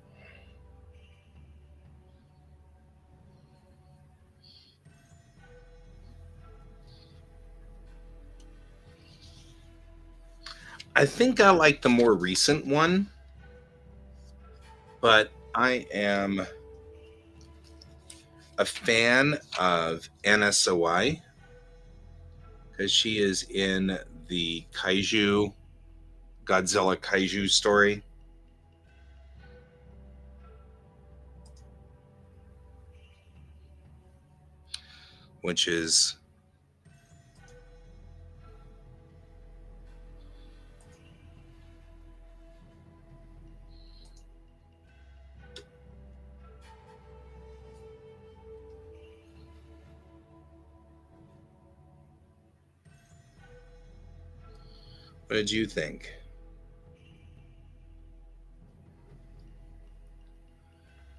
I think I like the more recent one, but I am a fan of Anna Sawai because she is in the Godzilla kaiju story, which is what did you think?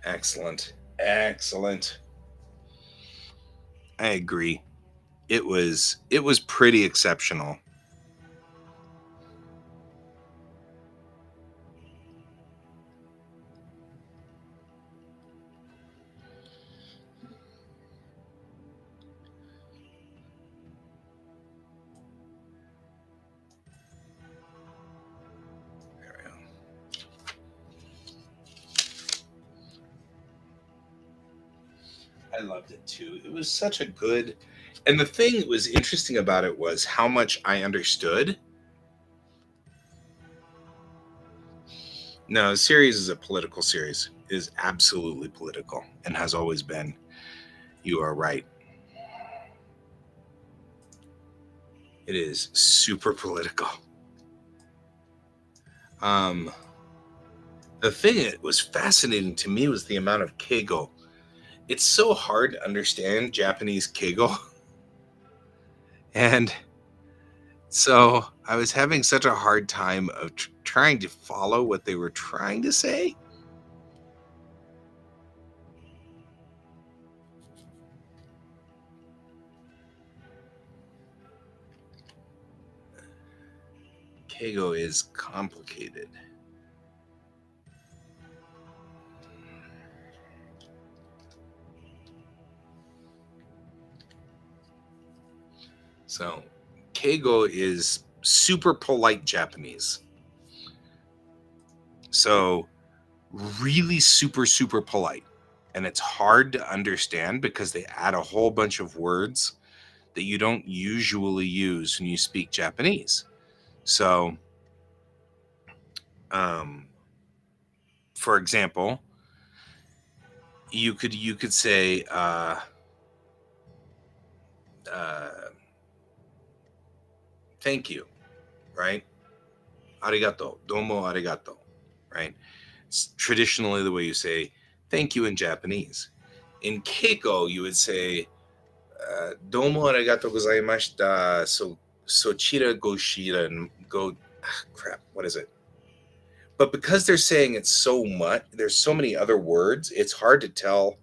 Excellent. Excellent. I agree. It was pretty exceptional. There we go. I loved it too. It was such a good, and the thing that was interesting about it was how much I understood. No, the series is a political series. It is absolutely political and has always been. You are right. It is super political. Um, the thing that was fascinating to me was the amount of keigo. It's so hard to understand Japanese keigo, and so I was having such a hard time of trying to follow what they were trying to say. Keigo is complicated. So, keigo is super polite Japanese. So, really super polite. And it's hard to understand because they add a whole bunch of words that you don't usually use when you speak Japanese. So, for example, you could say thank you, right? Arigato, domo arigato, right? It's traditionally the way you say thank you in Japanese. In Keiko, you would say domo arigato gozaimashita, sochira goshira, and go, crap, what is it? But because they're saying it's so much, there's so many other words, it's hard to tell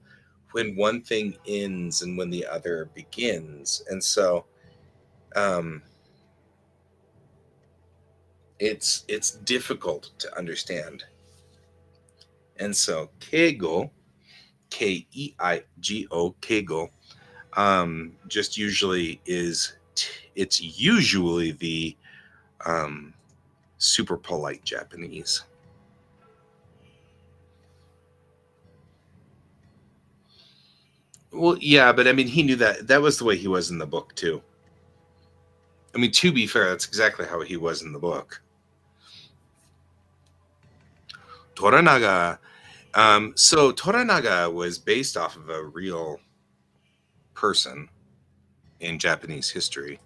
when one thing ends and when the other begins. And so it's difficult to understand. And so keigo, Keigo, keigo, just usually it's usually the um, super polite Japanese. Well, yeah, but I mean, he knew that was the way he was in the book too. I mean, to be fair, that's exactly how he was in the book. Toranaga. So Toranaga was based off of a real person in Japanese history,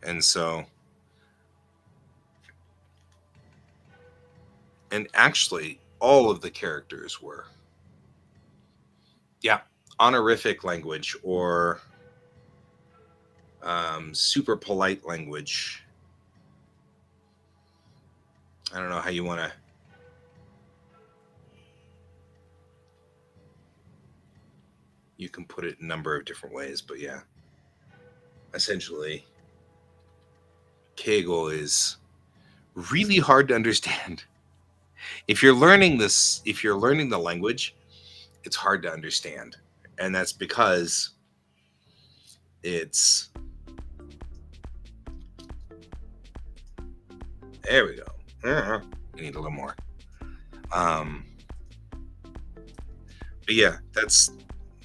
and so, and actually, all of the characters were, yeah, honorific language or super polite language. I don't know how you want to. You can put it a number of different ways, but yeah, essentially, Kegel is really hard to understand. If you're learning the language, it's hard to understand, and that's because it's. There we go. We need a little more. Um, But yeah, that's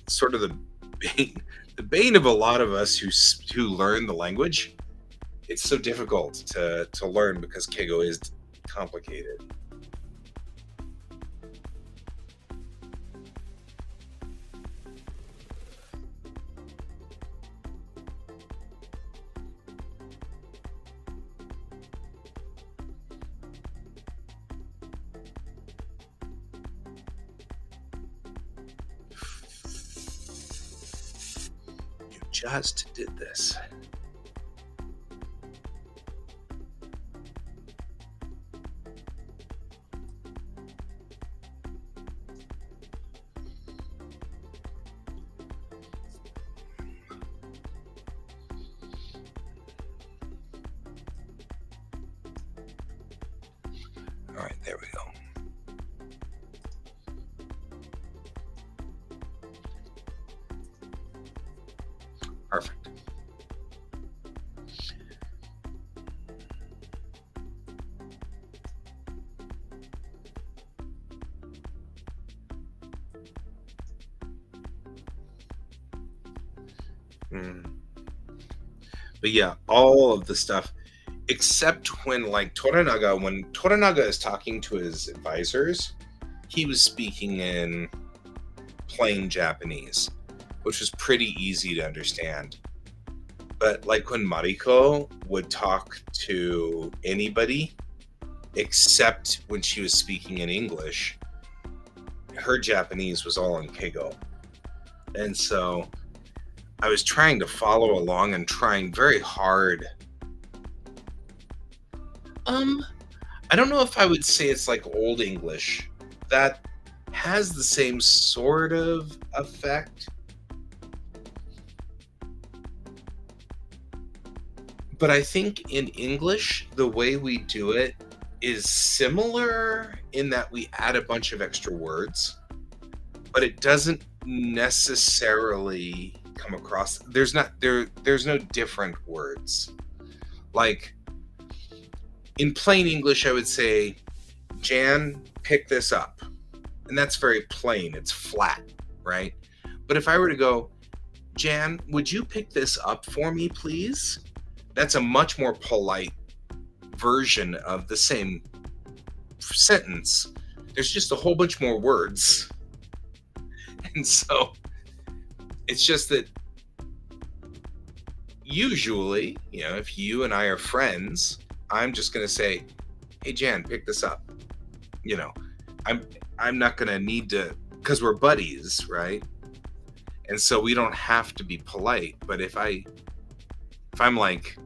sort of bane, the bane of a lot of us who learn the language. It's so difficult to learn because Keigo is complicated. You just did this. All right, there we go. Perfect. Mm. But yeah, all of the stuff except when like Toranaga, when Toranaga is talking to his advisors, he was speaking in plain Japanese, which was pretty easy to understand. But like when Mariko would talk to anybody, except when she was speaking in English, her Japanese was all in Keigo. And so I was trying to follow along and trying very hard. Um, I don't know if I would say it's like Old English. That has the same sort of effect. But I think in English, the way we do it is similar in that we add a bunch of extra words, but it doesn't necessarily come across. There's no different words. Like in plain English, I would say, Jan, pick this up. And that's very plain. It's flat, right? But if I were to go, Jan, would you pick this up for me, please? That's a much more polite version of the same sentence. There's just a whole bunch more words. And so it's just that usually, if you and I are friends, I'm just going to say, hey, Jan, pick this up. I'm not going to need to, because we're buddies, right? And so we don't have to be polite. But if I'm like,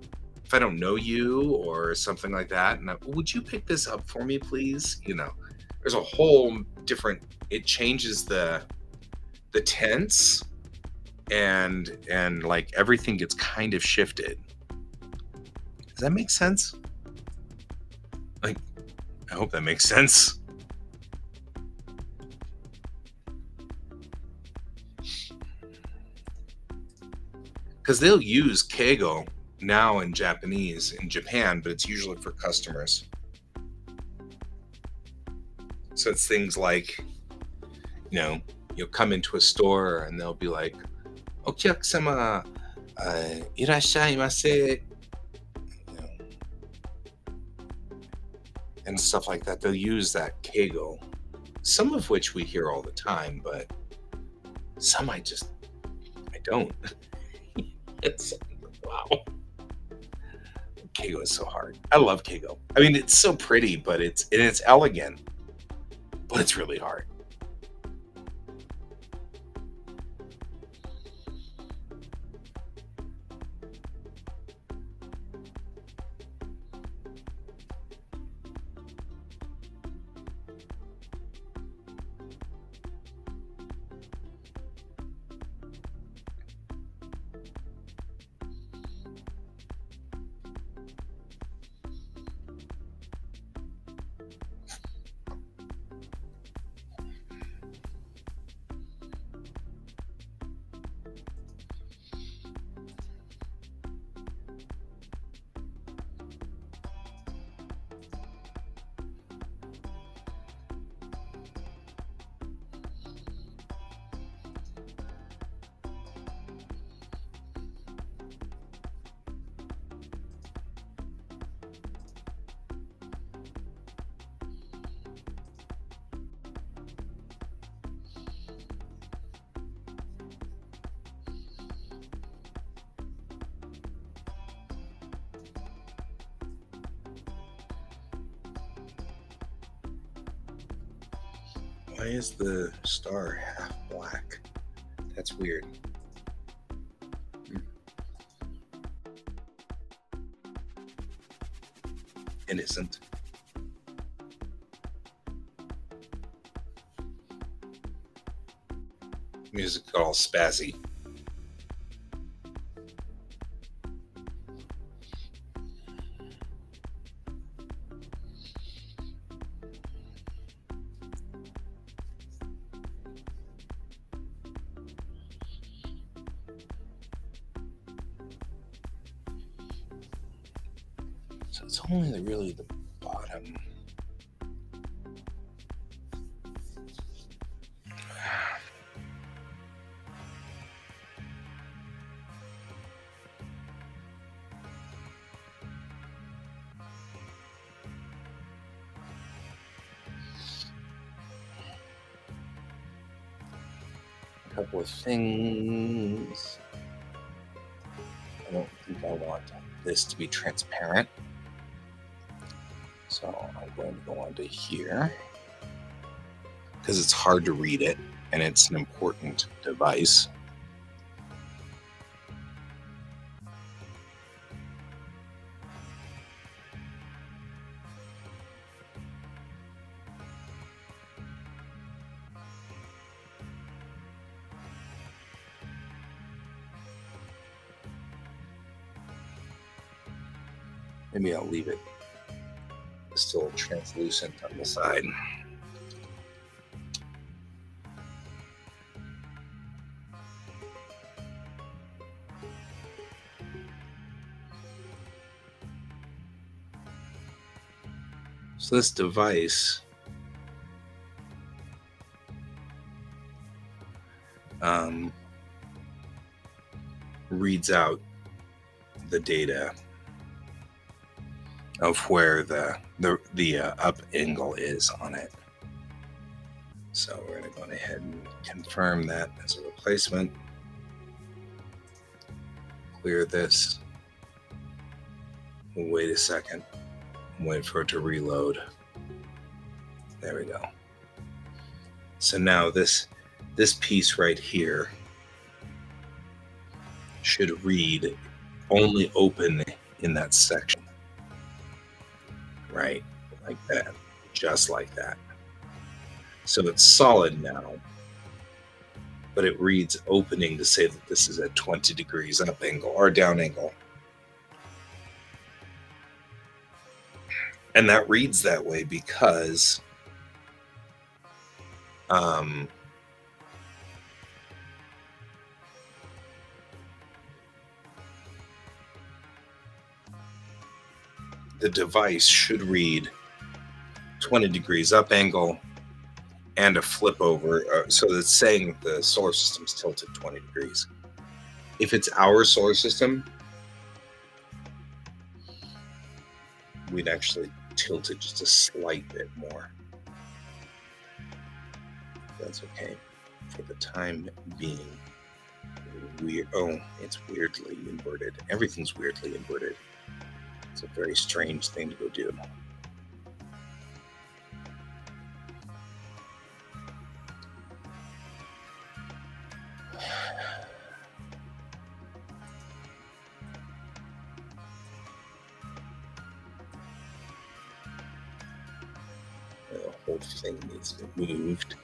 if I don't know you or something like that, and would you pick this up for me, please? There's a whole different. It changes the tense, and like everything gets kind of shifted. Does that make sense? Like, I hope that makes sense. Because they'll use Keigo now in Japanese in Japan, but it's usually for customers. So it's things like, you'll come into a store and they'll be like, "Okiyakusama, irashaimase," and stuff like that. They'll use that Keigo, some of which we hear all the time, but some I don't. It's wow. Keigo is so hard. I love Keigo. I mean, it's so pretty, but it's elegant, but it's really hard. Why is the star half black? That's weird. It isn't. Music all spazzy. So it's only really the bottom. A couple of things. I don't think I want this to be transparent. So I'm going to go on to here because it's hard to read it and it's an important device. Maybe I'll leave it still translucent on the side. So this device reads out the data of where the up angle is on it. So we're going to go ahead and confirm that as a replacement. Clear this. We'll wait a second. Wait for it to reload. There we go. So now this piece right here should read only open in that section. Right? Like that. Just like that. So it's solid now, but it reads opening to say that this is at 20 degrees up angle or down angle. And that reads that way because the device should read 20 degrees up angle and a flip over. So it's saying the solar system's tilted 20 degrees. If it's our solar system, we'd actually tilt it just a slight bit more. That's okay. For the time being, it's weirdly inverted. Everything's weirdly inverted. It's a very strange thing to go do. The whole thing needs to be moved.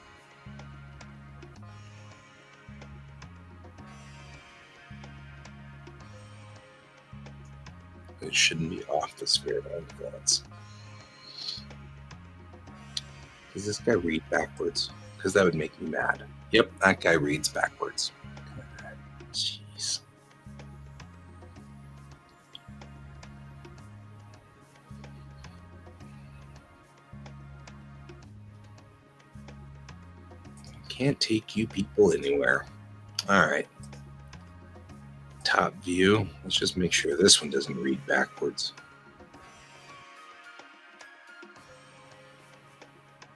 It shouldn't be off the sphere of influence. Does this guy read backwards? Because that would make me mad. Yep, that guy reads backwards. Jeez. Can't take you people anywhere. All right. Top view. Let's just make sure this one doesn't read backwards.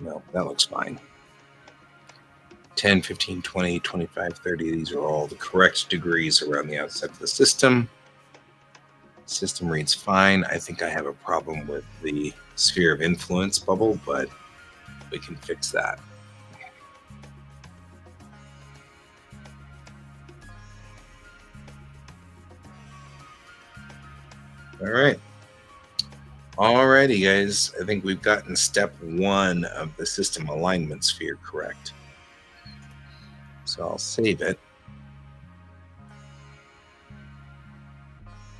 No, that looks fine. 10, 15, 20, 25, 30. These are all the correct degrees around the outside of the system. System reads fine. I think I have a problem with the sphere of influence bubble, but we can fix that. All right. Alrighty, guys. I think we've gotten step 1 of the system alignment sphere correct. So I'll save it.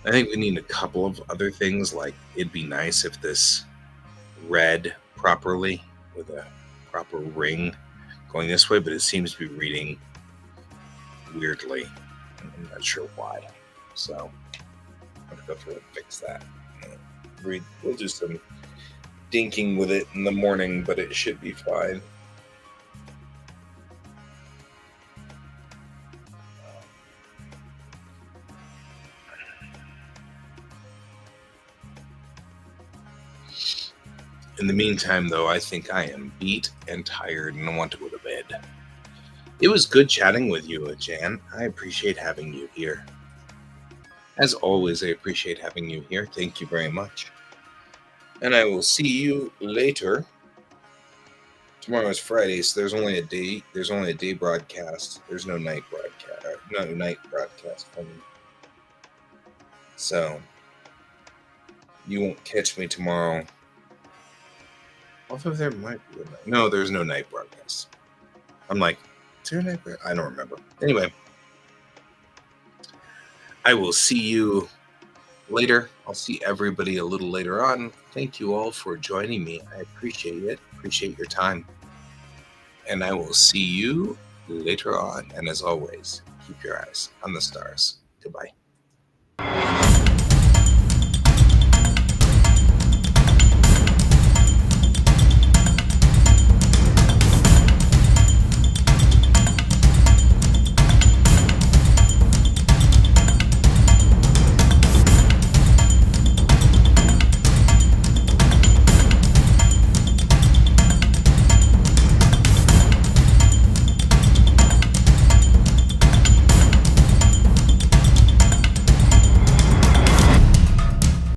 I think we need a couple of other things, like it'd be nice if this read properly with a proper ring going this way, but it seems to be reading weirdly. I'm not sure why. So I'm gonna go through and fix that. We'll do some dinking with it in the morning, but it should be fine. In the meantime, though, I think I am beat and tired and I want to go to bed. It was good chatting with you, Jan. I appreciate having you here. As always, I appreciate having you here. Thank you very much. And I will see you later. Tomorrow is Friday, so there's only a day broadcast. There's no night broadcast. No night broadcast for me. So you won't catch me tomorrow. Although there might be a night. No, there's no night broadcast. I'm like, is there a night broadcast? I don't remember. Anyway, I will see you later. I'll see everybody a little later on. Thank you all for joining me. I appreciate it. Appreciate your time. And I will see you later on. And as always, keep your eyes on the stars. Goodbye.